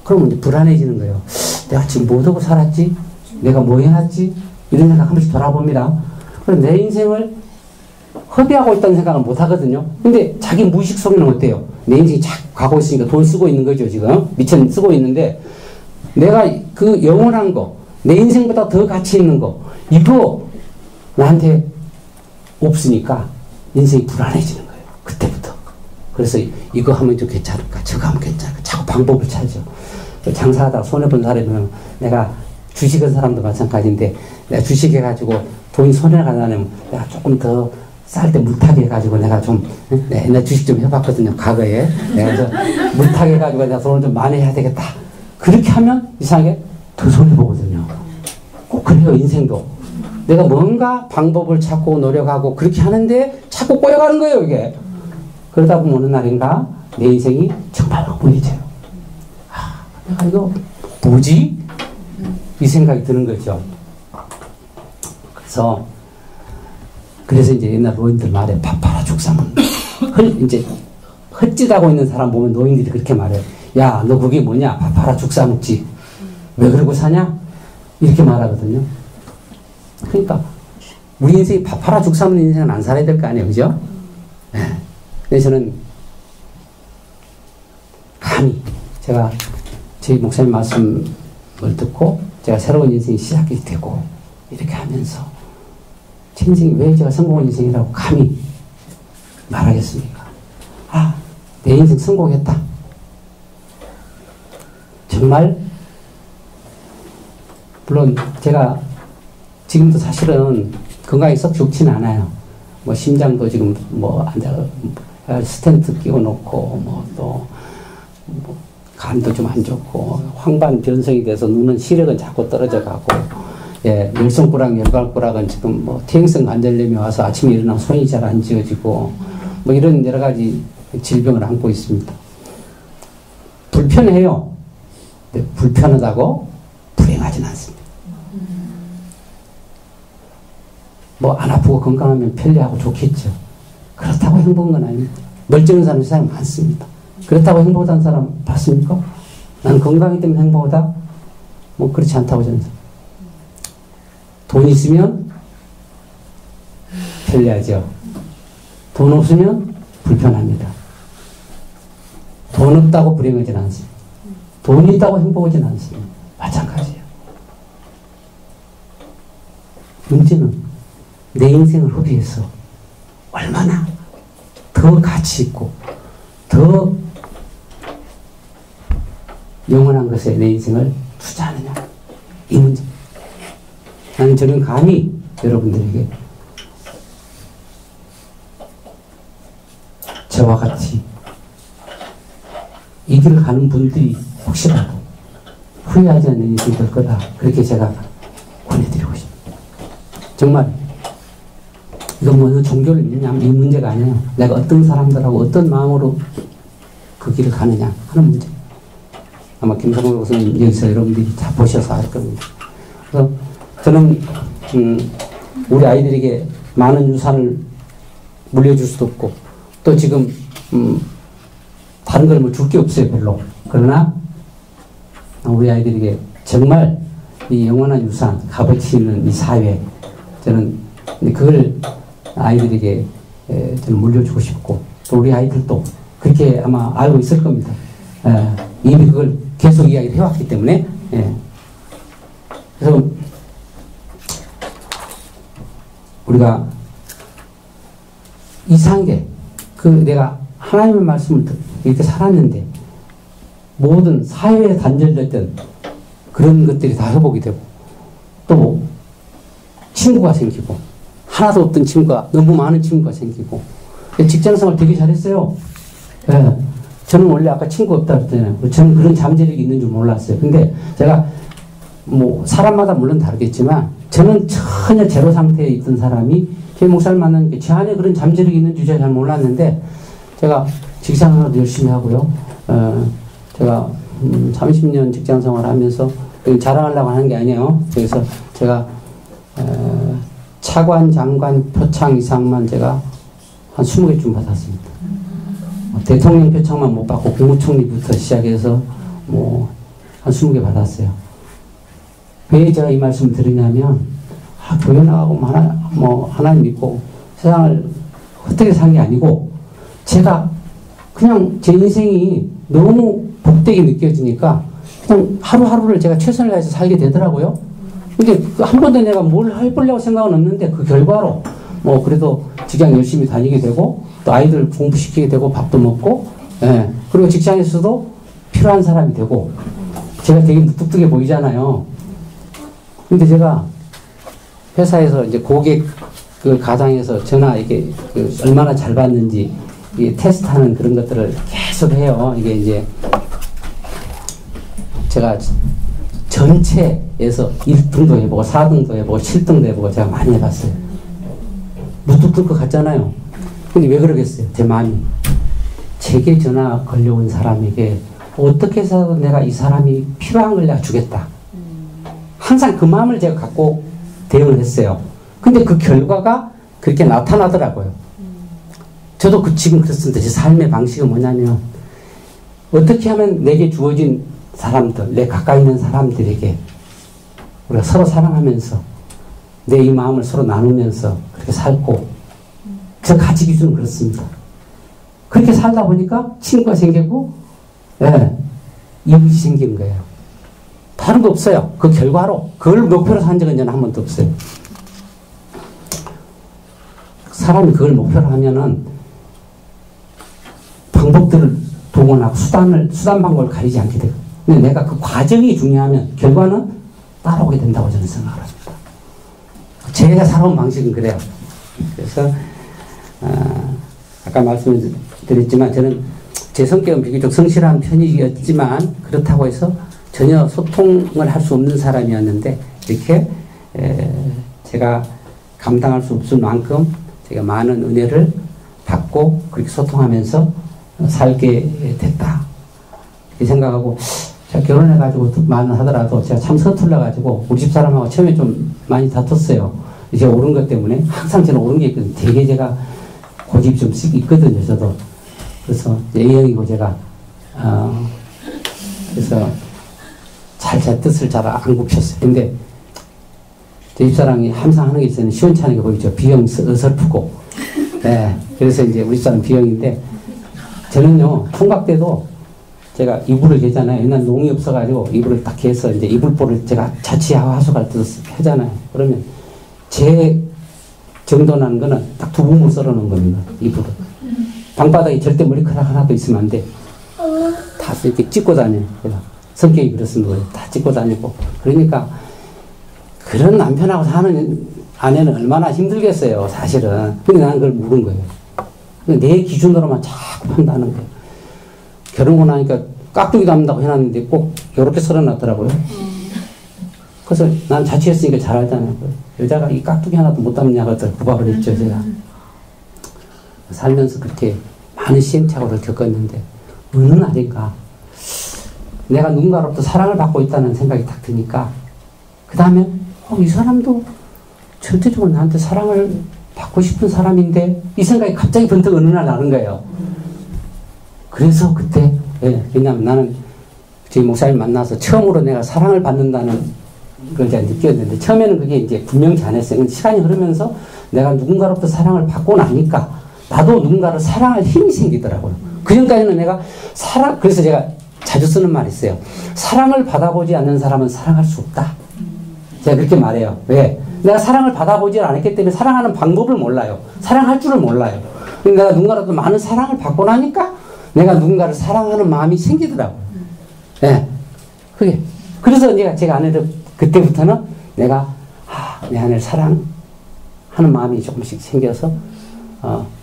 그러면 이제 불안해지는 거예요. 내가 지금 뭐 하고 살았지? 내가 뭐 해놨지? 이런 생각 한 번씩 돌아봅니다. 그럼 내 인생을 허비하고 있다는 생각은 못 하거든요. 근데 자기 무의식 속에는 어때요? 내 인생이 쫙 가고 있으니까 돈 쓰고 있는 거죠, 지금. 미천 쓰고 있는데 내가 그 영원한 거, 내 인생보다 더 가치 있는 거, 이거 나한테 없으니까 인생이 불안해지는 거예요. 그때부터. 그래서 이거 하면 좀 괜찮을까? 저거 하면 괜찮을까? 자꾸 방법을 찾죠. 장사하다가 손해본 사람이면 내가 주식한 사람도 마찬가지인데 내가 주식해가지고 돈이 손해가냐면 내가 조금 더 쌀 때 물타기 해가지고 내가 좀 옛날 주식 좀 해봤거든요. 과거에. 내가 좀 물타기 해가지고 내가 돈을 좀 많이 해야 되겠다. 그렇게 하면 이상하게 더 손해보거든요. 꼭 그래요. 인생도. 내가 뭔가 방법을 찾고 노력하고 그렇게 하는데 자꾸 꼬여가는 거예요. 이게. 그러다 보면 어느 날인가 내 인생이 정말 허무해져요. 내가 이거 뭐지? 이 생각이 드는 거죠. 그래서 이제 옛날 노인들 말에 밥 팔아 죽사면 이제 헛짓하고 있는 사람 보면 노인들이 그렇게 말해요. 야, 너 그게 뭐냐? 밥 팔아 죽사 먹지. 왜 그러고 사냐? 이렇게 말하거든요. 그러니까 우리 인생이 밥 팔아 죽사 먹는 인생은 안 살아야 될 거 아니에요, 그죠? 네. 그래서 저는 감히 제가 저희 목사님 말씀을 듣고 제가 새로운 인생이 시작이 되고 이렇게 하면서 제 인생이 왜 제가 성공한 인생이라고 감히 말하겠습니까? 아, 내 인생 성공했다. 정말 물론 제가 지금도 사실은 건강이 썩 좋지는 않아요. 뭐 심장도 지금 뭐 스텐트 끼워 놓고 뭐 또 뭐 간도 좀 안 좋고 황반 변성이 돼서 눈은 시력은 자꾸 떨어져 가고 예, 열성불락 열발불락은 지금 뭐 퇴행성 관절염이 와서 아침에 일어나면 손이 잘 안 쥐어지고 뭐 이런 여러 가지 질병을 안고 있습니다. 불편해요. 근데 불편하다고 불행하진 않습니다. 뭐 안 아프고 건강하면 편리하고 좋겠죠. 그렇다고 행복한 건 아닙니다. 멀쩡한 사람 세상에 많습니다. 그렇다고 행복한 사람 봤습니까? 난 건강이기 때문에 행복하다? 뭐 그렇지 않다고 저는. 돈 있으면 편리하죠. 돈 없으면 불편합니다. 돈 돈 없다고 불행하진 않습니다. 돈 있다고 행복하진 않습니다. 마찬가지예요. 문제는 내 인생을 허비해서 얼마나 더 가치 있고 더 영원한 것에 내 인생을 투자하느냐, 이 문제. 나는 저는 감히 여러분들에게 저와 같이 이 길을 가는 분들이 혹시라도 후회하지 않는 인생이 될 거다, 그렇게 제가 권해드리고 싶습니다. 정말 이건 뭐 종교를 믿냐 이 문제가 아니에요. 내가 어떤 사람들하고 어떤 마음으로 그 길을 가느냐 하는 문제. 아마 김성호 교수님 여기서 여러분들이 다 보셔서 알 겁니다. 그래서 저는 우리 아이들에게 많은 유산을 물려줄 수도 없고 또 지금 다른 걸 뭐 줄 게 없어요, 별로. 그러나 우리 아이들에게 정말 이 영원한 유산, 값어치 있는 이 사회, 저는 그걸 아이들에게 저는 물려주고 싶고 또 우리 아이들도 그렇게 아마 알고 있을 겁니다. 이미 그걸 계속 이야기를 해왔기 때문에. 그래서 우리가 이상한 게 내가 하나님의 말씀을 이렇게 살았는데 모든 사회에 단절됐던 그런 것들이 다 회복이 되고 또 친구가 생기고 하나도 없던 친구가 너무 많은 친구가 생기고 직장생활 되게 잘했어요. 저는 원래 아까 친구 없다 그랬잖아요. 저는 그런 잠재력이 있는 줄 몰랐어요. 근데 제가 뭐 사람마다 물론 다르겠지만 저는 전혀 제로 상태에 있던 사람이 제 목사를 만나는 제 안에 그런 잠재력이 있는 줄 잘 몰랐는데 제가 직장생활도 열심히 하고요. 제가 30년 직장생활 하면서 자랑하려고 하는 게 아니에요. 그래서 제가 차관, 장관, 표창 이상만 제가 한 20개쯤 받았습니다. 대통령 표창만 못 받고 국무총리부터 시작해서 뭐 한 20개 받았어요. 왜 제가 이 말씀을 드리냐면 교회 나가고 하나님 믿고 세상을 헛되게 산 게 아니고 제가 그냥 제 인생이 너무 복되게 느껴지니까 그냥 하루하루를 제가 최선을 다해서 살게 되더라고요. 근데 한 번도 내가 뭘 해보려고 생각은 없는데 그 결과로 뭐 그래도 직장 열심히 다니게 되고 또 아이들 공부시키게 되고 밥도 먹고 그리고 직장에서도 필요한 사람이 되고 제가 되게 무뚝뚝해 보이잖아요. 근데 제가 회사에서 이제 고객 그 가장에서 전화 이게 얼마나 잘 받는지 테스트하는 그런 것들을 계속 해요. 이게 이제 제가 전체에서 1등도 해보고 4등도 해보고 7등도 해보고 제가 많이 해봤어요. 무뚝뚝 것 같잖아요. 근데 왜 그러겠어요? 제 마음이 제게 전화 걸려온 사람에게 어떻게 해서 내가 이 사람이 필요한 걸 내가 주겠다. 항상 그 마음을 제가 갖고 대응을 했어요. 근데 그 결과가 그렇게 나타나더라고요. 저도 지금 그렇습니다. 제 삶의 방식은 뭐냐면 어떻게 하면 내게 주어진 사람들, 내 가까이 있는 사람들에게 우리가 서로 사랑하면서 내 이 마음을 서로 나누면서 그렇게 살고 저 가치 기준은 그렇습니다. 그렇게 살다 보니까 친구가 생기고 이웃이 생긴 거예요. 다른 거 없어요. 그 결과로 그걸 목표로 산 적은 저는 한 번도 없어요. 사람이 그걸 목표로 하면은 방법들을 동원하고 수단 방법을 가리지 않게 되고 근데 내가 그 과정이 중요하면 결과는 따라오게 된다고 저는 생각을 합니다. 제가 살아온 방식은 그래요. 그래서 아까 말씀드렸지만 저는 제 성격은 비교적 성실한 편이었지만 그렇다고 해서 전혀 소통을 할 수 없는 사람이었는데 이렇게 제가 감당할 수 없을 만큼 제가 많은 은혜를 받고 그렇게 소통하면서 살게 됐다. 이렇게 생각하고 제가 결혼해가지고 많은 하더라도 제가 참 서툴러가지고 우리 집 사람하고 처음에 좀 많이 다퉜어요. 제가 옳은 것 때문에 항상 저는 옳은 게 있거든요. 되게 제가 고집이 좀 있거든요. 저도. 그래서 A형이고 제가 그래서 제 뜻을 잘 안 굽혔어요. 근데 제 집사람이 항상 하는 게 있어요. 시원찮은 게 보이죠. B형 어설프고. 그래서 이제 우리 집사람 B형인데 저는요 총각 때도 제가 이불을 개잖아요. 옛날 농이 없어가지고 이불을 딱 개서 이제 이불보를 제가 자취하수갈 때 하잖아요. 그러면 제 정도 나는 거는 딱 두 봉을 썰어 놓은 겁니다. 이불을. 방바닥에 절대 머리카락 하나도 있으면 안 돼. 다 이렇게 찢고 다녀요. 제가 성격이 그렇습니다. 다 찢고 다니고. 그러니까 그런 남편하고 사는 아내는 얼마나 힘들겠어요. 사실은. 근데 나는 그걸 묵은 거예요. 내 기준으로만 자꾸 판다는 거예요. 결혼하고 나니까 깍두기 담는다고 해놨는데 꼭 이렇게 썰어놨더라고요. 그래서 난 자취했으니까 잘 알잖아요. 여자가 이 깍두기 하나도 못 담냐고 구박을 했죠, 제가. 살면서 그렇게 많은 시행착오를 겪었는데 어느 날인가 내가 누군가로부터 사랑을 받고 있다는 생각이 딱 드니까 그 다음에 이 사람도 전체적으로 나한테 사랑을 받고 싶은 사람인데 이 생각이 갑자기 번뜩 어느 날 나는 거예요. 그래서 그때 왜냐하면 나는 저희 목사님 만나서 처음으로 내가 사랑을 받는다는 걸 제가 느꼈는데 처음에는 그게 이제 분명치 않았어요. 근데 시간이 흐르면서 내가 누군가로부터 사랑을 받고 나니까 나도 누군가를 사랑할 힘이 생기더라고요. 그전까지는 내가 그래서 제가 자주 쓰는 말이 있어요. 사랑을 받아보지 않는 사람은 사랑할 수 없다. 제가 그렇게 말해요. 왜? 내가 사랑을 받아보지 않았기 때문에 사랑하는 방법을 몰라요. 사랑할 줄을 몰라요. 근데 내가 누군가로부터 많은 사랑을 받고 나니까 내가 누군가를 사랑하는 마음이 생기더라고요. 네. 그게. 그래서 제가 아내를 그때부터는 내가 내 아내를 사랑하는 마음이 조금씩 생겨서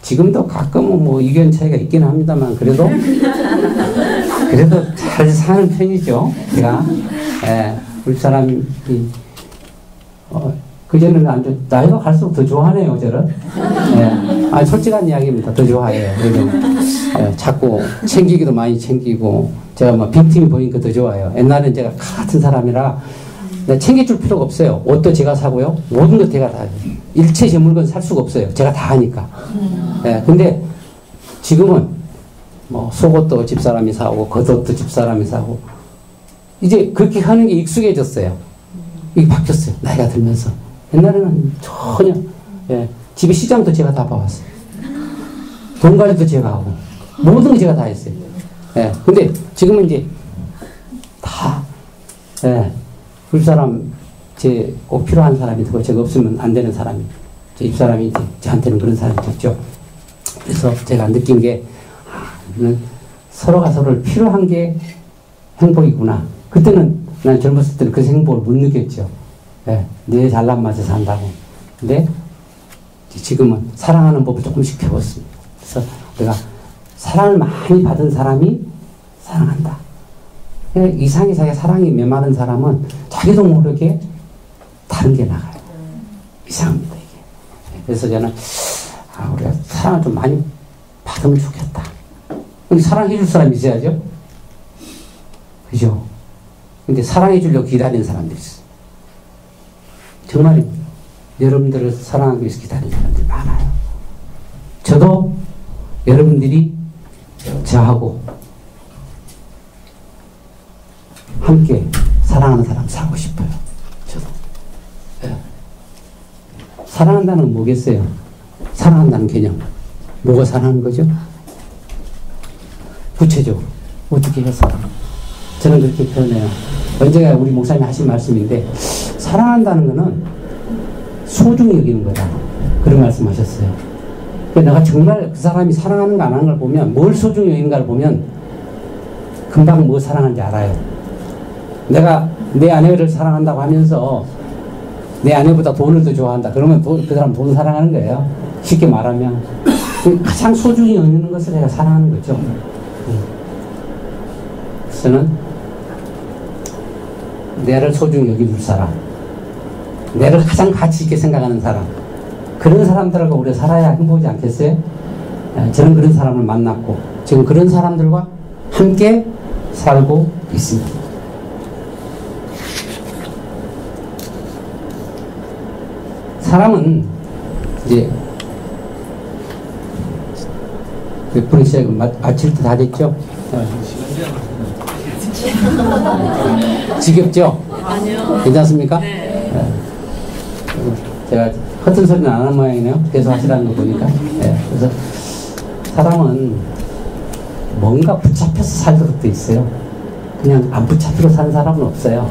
지금도 가끔은 뭐 의견 차이가 있긴 합니다만 그래도 잘 사는 편이죠. 제가 우리 사람이 그전에는 나이가 갈수록 더 좋아하네요, 저를. 솔직한 이야기입니다. 더 좋아해요. 그래도 자꾸 챙기기도 많이 챙기고 제가 막 빈틈이 보이니까 더 좋아해요. 옛날엔 제가 같은 사람이라 챙겨줄 필요가 없어요. 옷도 제가 사고요. 모든 것 제가 다 해요. 일체 제 물건 살 수가 없어요. 제가 다 하니까. 근데 지금은 뭐 속옷도 집사람이 사고 겉옷도 집사람이 사고 이제 그렇게 하는 게 익숙해졌어요. 이게 바뀌었어요. 나이가 들면서. 옛날에는 전혀 집에 시장도 제가 다 봐왔어요. 돈 관리도 제가 하고 모든 거 제가 다 했어요. 근데 지금은 이제 다 그 사람 꼭 필요한 사람이 되고 제가 없으면 안 되는 사람이 제 입사람이 이제 저한테는 그런 사람이 됐죠. 그래서 제가 느낀 게 서로가 서로를 필요한 게 행복이구나. 그때는 난 젊었을 때는 그 행복을 못 느꼈죠. 내 잘난 맛에 산다고. 근데 지금은 사랑하는 법을 조금씩 배웠습니다. 그래서 내가 사랑을 많이 받은 사람이 사랑한다. 이상하게 자기가 사랑이 메마른 사람은 자기도 모르게 다른 게 나가요. 이상합니다, 이게. 그래서 저는 우리가 사랑을 좀 많이 받으면 좋겠다. 근데 사랑해 줄 사람이 있어야죠. 그죠? 근데 사랑해 주려고 기다리는 사람들이 있어요. 정말입니다. 여러분들을 사랑하기 위해서 기다리는 사람들이 많아요. 저도 여러분들이 저하고 함께 사랑하는 사람 사고 싶어요. 저도. 사랑한다는 건 뭐겠어요? 사랑한다는 개념. 뭐가 사랑하는 거죠? 구체적으로. 어떻게 해서? 저는 그렇게 표현해요. 언제가 우리 목사님이 하신 말씀인데, 사랑한다는 거는 소중히 여기는 거다. 그런 말씀 하셨어요. 내가 정말 그 사람이 사랑하는 거 안 하는 걸 보면, 뭘 소중히 여기는가를 보면, 금방 뭐 사랑하는지 알아요. 내가 내 아내를 사랑한다고 하면서, 내 아내보다 돈을 더 좋아한다. 그러면 그 사람 돈 사랑하는 거예요. 쉽게 말하면. 가장 소중히 여기는 것을 내가 사랑하는 거죠. 저는 내를 소중히 여기줄 사람, 내를 가장 가치 있게 생각하는 사람, 그런 사람들하고 우리가 살아야 행복하지 않겠어요? 저는 그런 사람을 만났고 지금 그런 사람들과 함께 살고 있습니다. 사람은 이제 몇 분이시죠? 마칠 때 다 됐죠? 지겹죠? 아니요. 괜찮습니까? 네. 제가 허튼 소리는 안 하는 모양이네요. 계속 하시라는 거 보니까. 그래서 사람은 뭔가 붙잡혀서 살던 것도 있어요. 그냥 안 붙잡히고 사는 사람은 없어요.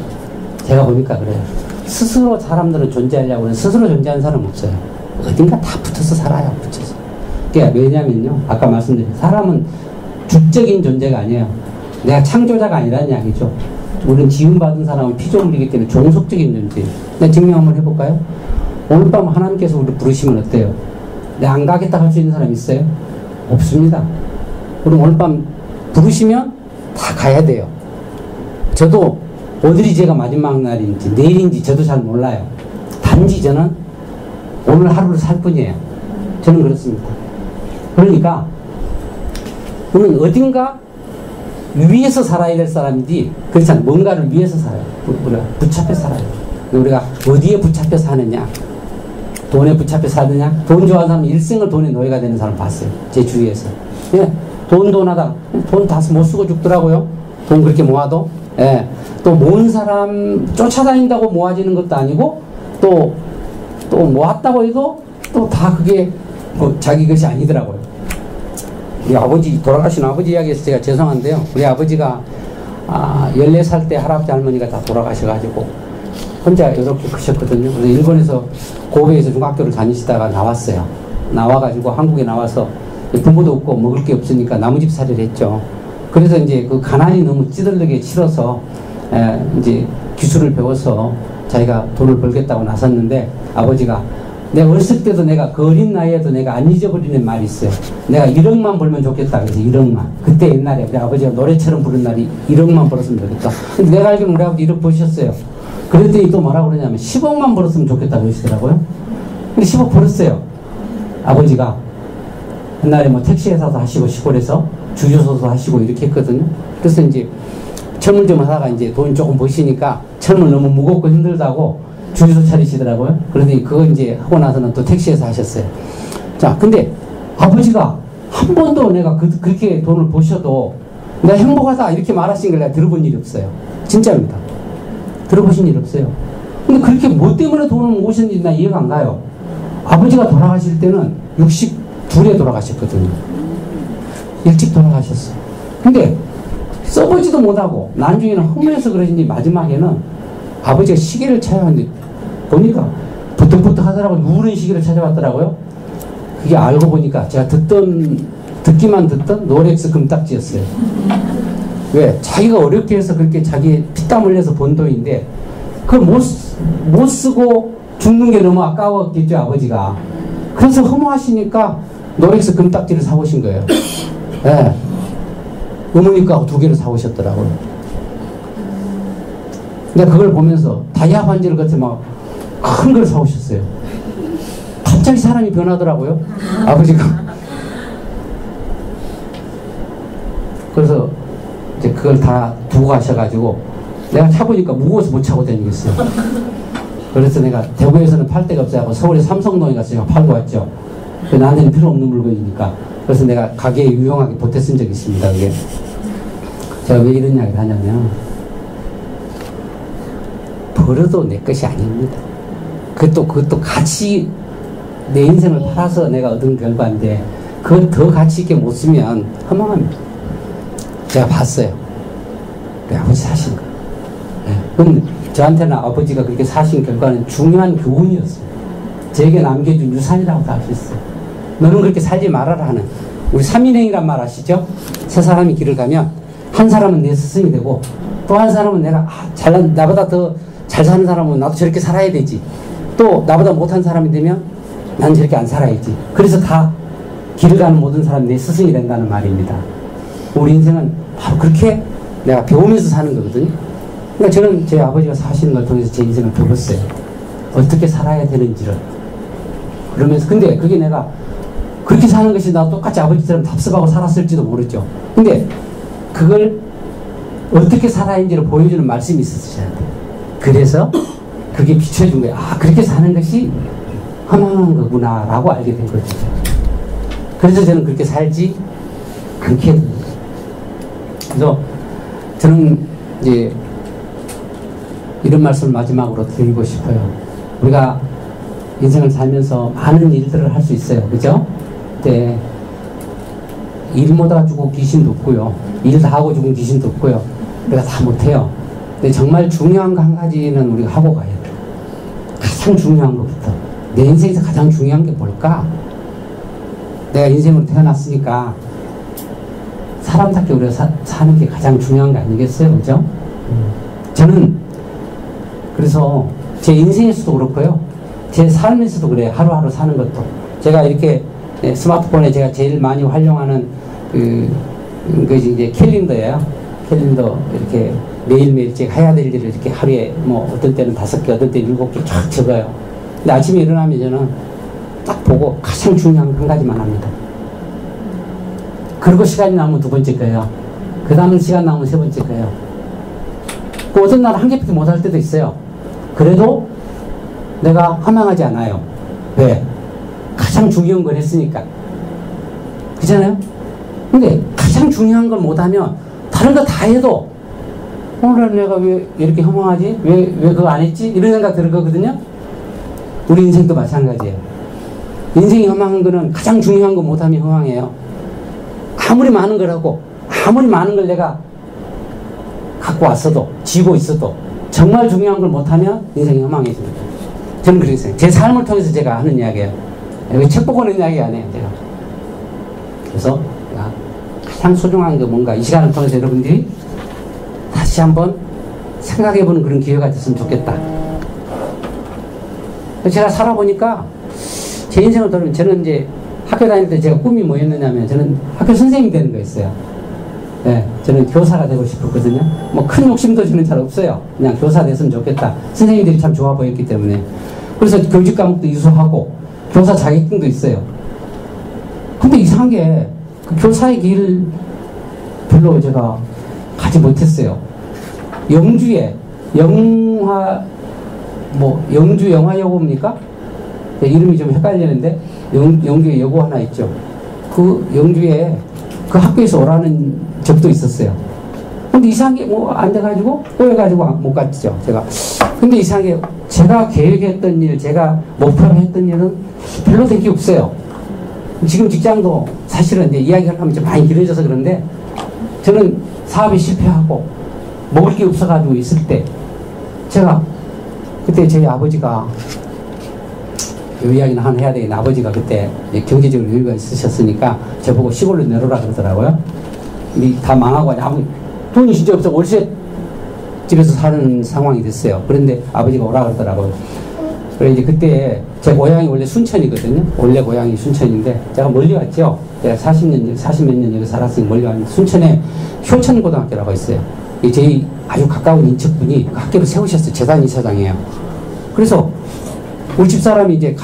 제가 보니까 그래요. 스스로 사람들은 존재하려고 하는 스스로 존재하는 사람은 없어요. 어딘가 다 붙어서 살아요. 붙여서. 그게 왜냐면요. 아까 말씀드린 사람은 주적인 존재가 아니에요. 내가 창조자가 아니라는 이야기죠. 우리는 지음받은 사람은 피조물이기 때문에 종속적인 존재예요. 내가 증명 한번 해볼까요? 오늘 밤 하나님께서 우리를 부르시면 어때요? 내가 안 가겠다 할 수 있는 사람 있어요? 없습니다. 그럼 오늘 밤 부르시면 다 가야 돼요. 저도 오늘이 제가 마지막 날인지 내일인지 저도 잘 몰라요. 단지 저는 오늘 하루를 살 뿐이에요. 저는 그렇습니다. 그러니까 우리는 어딘가 위에서 살아야 될 사람이지 그렇지 않아요. 뭔가를 위해서 살아요. 우리가 붙잡혀 살아요. 우리가 어디에 붙잡혀 사느냐, 돈에 붙잡혀 사느냐. 돈 좋아하는 사람은 일생을 돈의 노예가 되는 사람 봤어요. 제 주위에서. 예, 돈 하다 돈 다 못 쓰고 죽더라고요. 돈 그렇게 모아도. 예, 또 모은 사람 쫓아다닌다고 모아지는 것도 아니고 또 모았다고 해도 또 다 그게 뭐 자기 것이 아니더라고요. 우리 아버지, 돌아가신 아버지 이야기해서 제가 죄송한데요. 우리 아버지가 14살 때 할아버지 할머니가 다 돌아가셔가지고 혼자 이렇게 크셨거든요. 그래서 일본에서 고베에서 중학교를 다니시다가 나왔어요. 나와가지고 한국에 나와서 부모도 없고 먹을 게 없으니까 나무집 살이를 했죠. 그래서 이제 그 가난이 너무 찌들르게 치러서 이제 기술을 배워서 자기가 돈을 벌겠다고 나섰는데 아버지가 내가 어렸을 때도 내가 그 어린 나이에도 내가 안 잊어버리는 말이 있어요. 내가 1억만 벌면 좋겠다. 그래서 1억만. 그때 옛날에 우리 아버지가 노래처럼 부른 날이 1억만 벌었으면 좋겠다. 근데 내가 알기로는 우리 아버지 1억 버셨어요. 그랬더니 또 뭐라고 그러냐면 10억만 벌었으면 좋겠다 그러시더라고요. 근데 10억 벌었어요. 아버지가 옛날에 뭐 택시회사도 하시고 시골에서 주유소도 하시고 이렇게 했거든요. 그래서 이제 철물 좀 하다가 이제 돈 조금 버시니까 철물 너무 무겁고 힘들다고 주유소 차리시더라고요. 그러더니 그거 이제 하고 나서는 또 택시에서 하셨어요. 자, 근데 아버지가 한 번도 내가 그렇게 돈을 버셔도 내가 행복하다 이렇게 말하신 걸 내가 들어본 일이 없어요. 진짜입니다. 들어보신 일 없어요. 근데 그렇게 뭐 때문에 돈을 모으셨는지 나 이해가 안 가요. 아버지가 돌아가실 때는 62에 돌아가셨거든요. 일찍 돌아가셨어. 근데 써보지도 못하고 나중에는 허무해서 그러신지 마지막에는 아버지가 시계를 찾아왔는데 보니까 부쩍부쩍 하더라고. 누런 시계를 찾아왔더라고요. 그게 알고 보니까 제가 듣기만 듣던 롤렉스 금딱지였어요. 왜? 자기가 어렵게 해서 그렇게 자기 피땀 흘려서 번 돈인데 그걸 못 쓰고 죽는 게 너무 아까웠겠죠, 아버지가. 그래서 허무하시니까 롤렉스 금딱지를 사오신 거예요. 예. 어머니가 2개를 사오셨더라고요. 근데 그걸 보면서 다이아 반지를 같이 막 큰 걸 사오셨어요. 갑자기 사람이 변하더라고요. 아버지가. 그래서 이제 그걸 다 두고 가셔가지고 내가 차보니까 무거워서 못 차고 다니겠어요. 그래서 내가 대구에서는 팔 데가 없어요. 서울에 삼성동에 가서 제가 팔고 왔죠. 나한테는 필요 없는 물건이니까. 그래서 내가 가게에 유용하게 보태 쓴 적이 있습니다. 그게. 제가 왜 이런 이야기를 하냐면 벌어도 내 것이 아닙니다. 그것도 같이 내 인생을 팔아서 내가 얻은 결과인데 그걸 더 가치 있게 못 쓰면 허망합니다. 제가 봤어요. 우리 아버지 사신 거. 네. 그럼 저한테는 아버지가 그렇게 사신 결과는 중요한 교훈이었어요. 제게 남겨준 유산이라고 할 수 있어요. 너는 그렇게 살지 말아라 하는. 우리 삼인행이란 말 아시죠? 세 사람이 길을 가면 한 사람은 내 스승이 되고 또 한 사람은 내가 나보다 더 잘 사는 사람은 나도 저렇게 살아야 되지. 또 나보다 못한 사람이 되면 난 저렇게 안 살아야지. 그래서 다 길을 가는 모든 사람이 내 스승이 된다는 말입니다. 우리 인생은 바로 그렇게 내가 배우면서 사는 거거든요. 그러니까 저는 제 아버지가 사시는 걸 통해서 제 인생을 배웠어요. 어떻게 살아야 되는지를. 그러면서 근데 그게 내가 그렇게 사는 것이 나 똑같이 아버지처럼 답습하고 살았을지도 모르죠. 근데 그걸 어떻게 살아야 하는지를 보여주는 말씀이 있었어요. 그래서 그게 비춰준 거예요. 아, 그렇게 사는 것이 허망한 거구나 라고 알게 된 거죠. 그래서 저는 그렇게 살지 않게 됩니다. 그래서 저는 이제 이런 말씀을 마지막으로 드리고 싶어요. 우리가 인생을 살면서 많은 일들을 할 수 있어요. 그죠? 네. 일 못하고 죽은 귀신도 없고요. 일 다 하고 죽은 귀신도 없고요. 우리가 다 못해요. 근데 정말 중요한 거 한 가지는 우리가 하고 가야 돼요. 가장 중요한 것부터. 내 인생에서 가장 중요한 게 뭘까? 내가 인생으로 태어났으니까 사람답게 우리가 사는 게 가장 중요한 거 아니겠어요? 그죠? 저는 그래서 제 인생에서도 그렇고요. 제 삶에서도 그래요. 하루하루 사는 것도. 제가 이렇게 스마트폰에 제가 제일 많이 활용하는 그것이 이제 캘린더예요. 캘린더 이렇게 매일매일 제가 해야 될 일을 이렇게 하루에 뭐 어떤 때는 5개, 어떤 때는 7개 쫙 적어요. 근데 아침에 일어나면 저는 딱 보고 가장 중요한 한 가지만 합니다. 그리고 시간이 남으면 2번째 거예요. 그 다음에 시간 남으면 3번째 거예요. 그 어떤 날은 한 개밖에 못 할 때도 있어요. 그래도 내가 허망하지 않아요. 왜? 가장 중요한 걸 했으니까. 그렇잖아요? 근데 가장 중요한 걸 못하면 다른 거 다 해도 오늘 내가 왜 이렇게 허망하지? 왜 그거 안 했지? 이런 생각 들 거거든요. 우리 인생도 마찬가지예요. 인생이 허망한 거는 가장 중요한 거 못하면 허망해요. 아무리 많은 걸 하고 아무리 많은 걸 내가 갖고 왔어도 쥐고 있어도 정말 중요한 걸 못하면 인생이 허망해집니다. 저는 그렇게 생각해요. 제 삶을 통해서 제가 하는 이야기예요. 여기 책 보고 하는 이야기 안 해요. 제가. 그래서 제가 가장 소중한 게 뭔가 이 시간을 통해서 여러분들이 다시 한번 생각해보는 그런 기회가 됐으면 좋겠다. 제가 살아보니까 제 인생을 돌아보면 저는 이제 학교 다닐 때 제가 꿈이 뭐였느냐면 저는 학교 선생님이 되는 거였어요. 네, 저는 교사가 되고 싶었거든요. 뭐 큰 욕심도 저는 잘 없어요. 그냥 교사 됐으면 좋겠다. 선생님들이 참 좋아 보였기 때문에. 그래서 교직 과목도 이수하고 교사 자격증도 있어요. 근데 이상한 게 그 교사의 길을 별로 제가 가지 못했어요. 영주에 영주 영화여고입니까? 네, 이름이 좀 헷갈리는데 영주에 여고 하나 있죠. 그 영주에 그 학교에서 오라는 적도 있었어요. 근데 이상하게 뭐 안 돼가지고 꼬여가지고 못 갔죠. 제가. 근데 이상하게 제가 계획했던 일, 제가 목표로 했던 일은 별로 된 게 없어요. 지금 직장도 사실은 이제 이야기를 하면 좀 많이 길어져서 그런데 저는 사업에 실패하고 먹을 게 없어가지고 있을 때 제가 그때 저희 아버지가 이 이야기는 하나 해야 되겠네. 아버지가 그때 경제적으로 여유가 있으셨으니까 저보고 시골로 내려오라 그러더라고요. 다 망하고 아무 돈이 진짜 없어 월세 집에서 사는 상황이 됐어요. 그런데 아버지가 오라 그러더라고요. 그래서 이제 그때 제 고향이 원래 순천이거든요. 원래 고향이 순천인데 제가 멀리 왔죠. 제가 40몇 년 여기 살았으니 멀리 왔는데 순천에 효천고등학교라고 있어요. 저희 아주 가까운 인척분이 그 학교를 세우셨어요. 재단 이사장이에요. 그래서 우리 집사람이 이제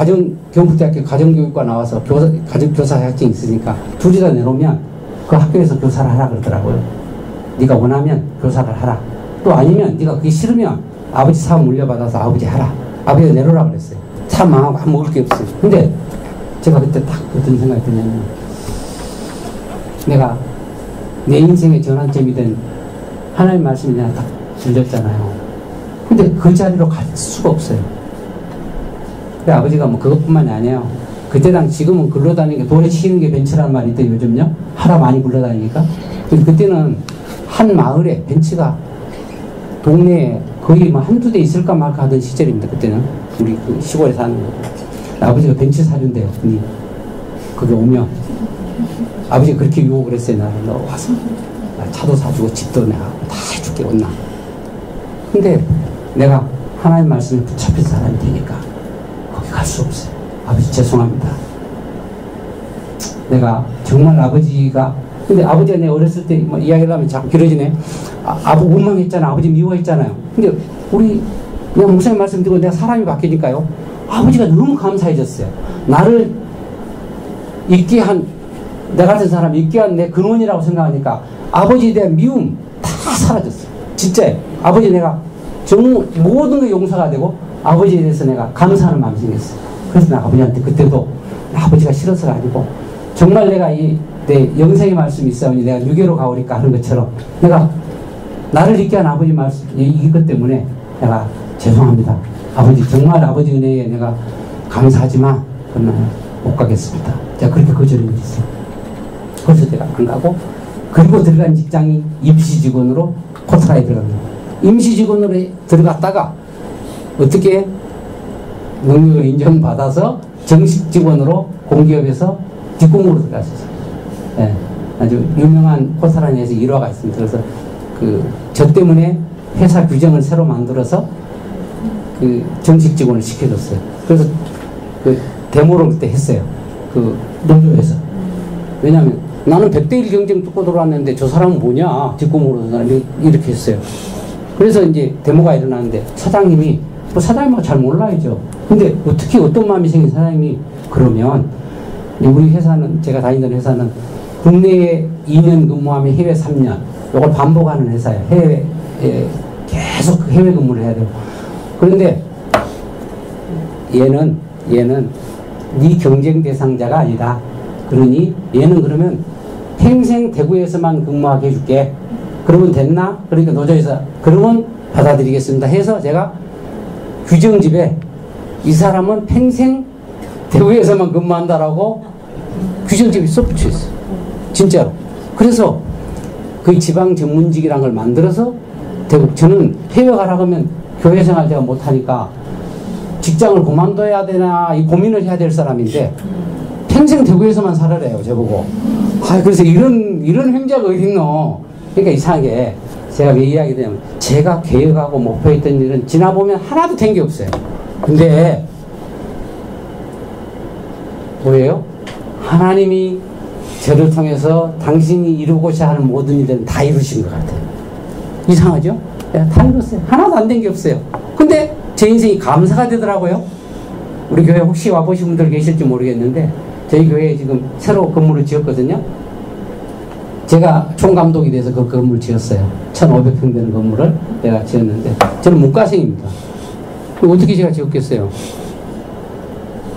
경북대학교 가정교육과 나와서 가정교사 자격증이 있으니까 둘이 다 내놓으면 그 학교에서 교사를 하라 그러더라고요. 네가 원하면 교사를 하라. 또 아니면 네가 그게 싫으면 아버지 사업 물려받아서 아버지 하라. 아버지가 내놓으라 그랬어요. 참 망하고 안 먹을 게 없어요. 근데 제가 그때 딱 어떤 생각이 드냐면 내가 내 인생의 전환점이 된 하나님 말씀이 내가 딱 들렸잖아요. 근데 그 자리로 갈 수가 없어요. 아버지가 뭐 그것뿐만이 아니에요. 그때 지금은 굴러다니는 게 돈에 치이는 게 벤츠란 말이 있대 요즘요. 하라 많이 굴러다니니까. 그때는 한 마을에 벤츠가 동네에 거의 뭐 한두 대 있을까 말까 하던 시절입니다. 그때는 우리 그 시골에 사는 거. 아버지가 벤츠 사준대요. 거기 오면 아버지가 그렇게 유혹을 했어요. 나를 너 와서 나 차도 사주고 집도 내가 다 해줄게 온나. 근데 내가 하나님 말씀에 붙잡힌 사람이 되니까 갈 수 없어요. 아버지 죄송합니다. 내가 정말 아버지가 근데 아버지가 내 어렸을 때 뭐 이야기를 하면 자꾸 길어지네. 아버지 원망했잖아. 아버지 미워했잖아요. 근데 우리 그냥 목사님 말씀 듣고 내가 사람이 바뀌니까요. 아버지가 너무 감사해졌어요. 나를 있게 한 내 같은 사람이 있게 한 내 근원이라고 생각하니까 아버지에 대한 미움 다 사라졌어요. 진짜 아버지 내가 정말 모든 게 용서가 되고 아버지에 대해서 내가 감사하는 마음이 생겼어요. 그래서 내가 아버지한테 그때도 아버지가 싫어서가 아니고 정말 내가 내 영생의 말씀이 있사오니 내가 유교로 가오리까 하는 것처럼 내가 나를 잊게 한 아버지 말씀 이것 때문에 내가 죄송합니다. 아버지 정말 아버지 은혜에 내가 감사하지만 그러나 못 가겠습니다. 제가 그렇게 거절을 했어요. 그래서 제가 안 가고, 그리고 들어간 직장이 임시직원으로 코스라에 들어갑니다. 임시직원으로 들어갔다가 어떻게 능력을 인정받아서 정식 직원으로 공기업에서 뒷공무로 들어갔었어요. 예, 아주 유명한 코스라에서 일화가 있습니다. 그래서 저 때문에 회사 규정을 새로 만들어서 정식 직원을 시켜줬어요. 그래서 데모를 그때 했어요. 노조에서. 왜냐하면 나는 100대1 경쟁 뚫고 들어왔는데 저 사람은 뭐냐? 뒷공무로 사람이 이렇게 했어요. 그래서 이제 데모가 일어나는데 사장님이, 사장님하고 잘 몰라야죠. 근데 어떻게 어떤 마음이 생긴 사장님이, 그러면 우리 회사는, 제가 다니던 회사는 국내에 2년 근무하면 해외 3년, 이걸 반복하는 회사예요. 해외에 계속 해외 근무를 해야 돼요. 그런데 얘는 네 경쟁 대상자가 아니다. 그러니 얘는 그러면 평생 대구에서만 근무하게 해줄게. 그러면 됐나? 그러니까 노조에서 그러면 받아들이겠습니다 해서 제가 규정집에 이 사람은 평생 대구에서만 근무한다라고 규정집에 써붙여 있어요. 진짜로. 그래서 그 지방 전문직이라는 걸 만들어서 저는 해외 가라고 하면 교회 생활 제가 못하니까 직장을 그만둬야 되나 이 고민을 해야 될 사람인데 평생 대구에서만 살아래요, 저보고. 그래서 이런 횡재가 어딨노. 그러니까 이상하게 제가 왜 이야기하냐면 제가 계획하고 목표했던 일은 지나보면 하나도 된 게 없어요. 근데 뭐예요? 하나님이 저를 통해서 당신이 이루고자 하는 모든 일들은 다 이루신 것 같아요. 이상하죠? 다 이뤘어요. 하나도 안 된 게 없어요. 근데 제 인생이 감사가 되더라고요. 우리 교회 혹시 와보신 분들 계실지 모르겠는데 저희 교회에 지금 새로 건물을 지었거든요. 제가 총감독이 돼서 그 건물을 지었어요. 1,500평 되는 건물을 내가 지었는데 저는 문과생입니다. 어떻게 제가 지었겠어요?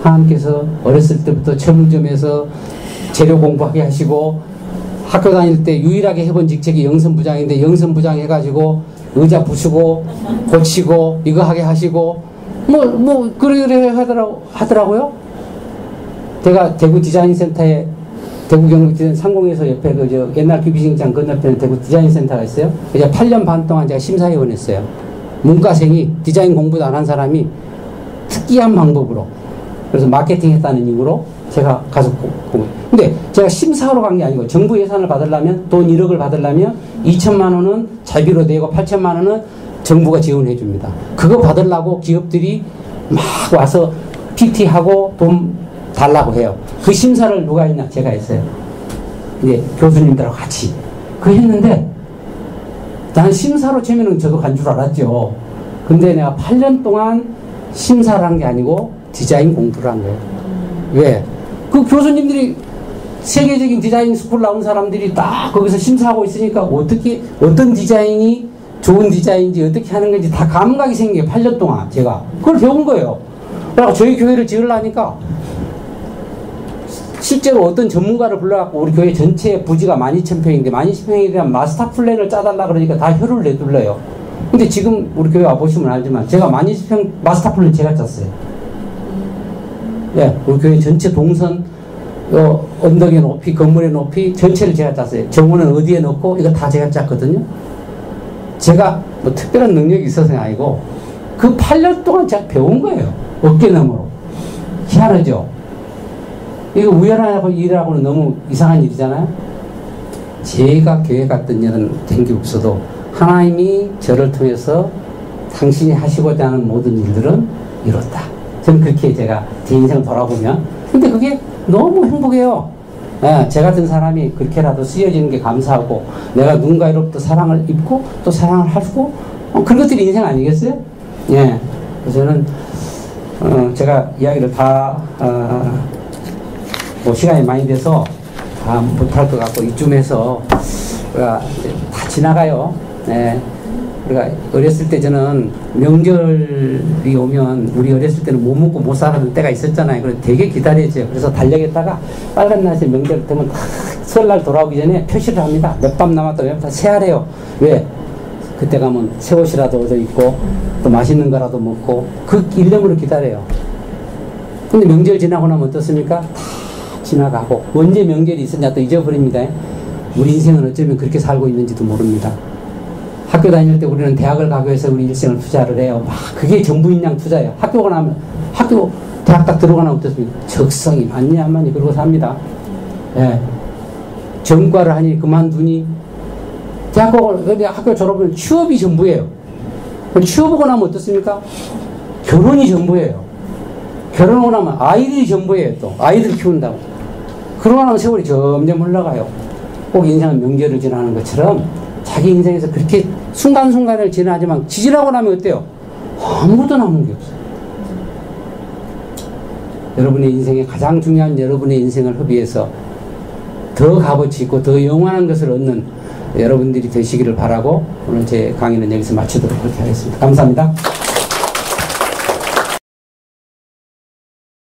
하나님께서 어렸을 때부터 철물점에서 재료 공부하게 하시고 학교 다닐 때 유일하게 해본 직책이 영선부장인데 영선부장 해가지고 의자 부수고 고치고 이거 하게 하시고 그래 하더라고요. 제가 대구 디자인센터에 대구 경북 디자인 상공에서 옆에 옛날 기비식장 건너편에 대구 디자인센터가 있어요. 이제 8년 반 동안 제가 심사위원 했어요. 문과생이 디자인 공부도 안 한 사람이 특이한 방법으로, 그래서 마케팅 했다는 이유로 제가 가서 근데 제가 심사하러 간 게 아니고 정부 예산을 받으려면 돈 1억을 받으려면 2천만 원은 자비로 내고 8천만 원은 정부가 지원해 줍니다. 그거 받으려고 기업들이 막 와서 PT하고 돈 달라고 해요. 그 심사를 누가 했냐? 제가 했어요. 이제 교수님들하고 같이. 그 했는데 난 심사로 채면은 저도 간 줄 알았죠. 근데 내가 8년 동안 심사를 한 게 아니고 디자인 공부를 한 거예요. 왜? 그 교수님들이 세계적인 디자인 스쿨 나온 사람들이 딱 거기서 심사하고 있으니까 어떤 디자인이 좋은 디자인인지 어떻게 하는 건지 다 감각이 생겨요. 8년 동안 제가 그걸 배운 거예요. 그래서 저희 교회를 지으려니까 실제로 어떤 전문가를 불러갖고 우리 교회 전체 부지가 12,000평인데 12,000평에 대한 마스터 플랜을 짜달라 그러니까 다 혀를 내둘러요. 근데 지금 우리 교회 와보시면 알지만 제가 12,000평 마스터 플랜 제가 짰어요. 예, 우리 교회 전체 동선, 언덕의 높이, 건물의 높이 전체를 제가 짰어요. 정원은 어디에 넣고 이거 다 제가 짰거든요. 제가 뭐 특별한 능력이 있어서는 아니고 그 8년 동안 제가 배운 거예요. 어깨너머로. 희한하죠? 이거 우연한 일이라고는 너무 이상한 일이잖아요. 제가 교회 갔던 일은 된 게 없어도 하나님이 저를 통해서 당신이 하시고자 하는 모든 일들은 이뤘다. 저는 그렇게 제가 제 인생을 돌아보면 근데 그게 너무 행복해요. 예, 제 같은 사람이 그렇게라도 쓰여지는 게 감사하고 내가 누군가로부터 사랑을 입고 또 사랑을 하고 그런 것들이 인생 아니겠어요? 예. 그래서 저는 제가 이야기를 다 뭐 시간이 많이 돼서 다 못할 것 같고 이쯤에서 우리가 다 지나가요. 예. 우리가 어렸을 때 저는 명절이 오면 우리 어렸을 때는 못 먹고 못 살았던 때가 있었잖아요. 그래서 되게 기다렸죠. 그래서 달력에다가 빨간 날씨 명절 되면 설날 돌아오기 전에 표시를 합니다. 몇 밤 남았다 몇 밤 세하래요. 왜? 그때 가면 새 옷이라도 얻어 입고 또 맛있는 거라도 먹고 그 일념으로 기다려요. 근데 명절 지나고 나면 어떻습니까? 다 지나가고 언제 명절이 있었냐 또 잊어버립니다. 우리 인생은 어쩌면 그렇게 살고 있는지도 모릅니다. 학교 다닐 때 우리는 대학을 가기 위해서 우리 일생을 투자를 해요. 막 그게 전부인 양 투자예요. 학교가 나면 대학 딱 들어가 나면 어떻습니까? 적성이 많니 안 많니 그러고 삽니다. 예. 전과를 하니 그만두니 학교 졸업은 취업이 전부예요. 취업하고 나면 어떻습니까? 결혼이 전부예요. 결혼하고 나면 아이들이 전부예요. 또 아이들 키운다고. 그러고 나면 세월이 점점 흘러가요. 꼭 인생은 명절을 지나는 것처럼 자기 인생에서 그렇게 순간순간을 지나지만 지지라고 나면 어때요? 아무것도 남은 게 없어요. 여러분의 인생에 가장 중요한 여러분의 인생을 허비해서 더 값어치 있고 더 영원한 것을 얻는 여러분들이 되시기를 바라고 오늘 제 강의는 여기서 마치도록 그렇게 하겠습니다. 감사합니다.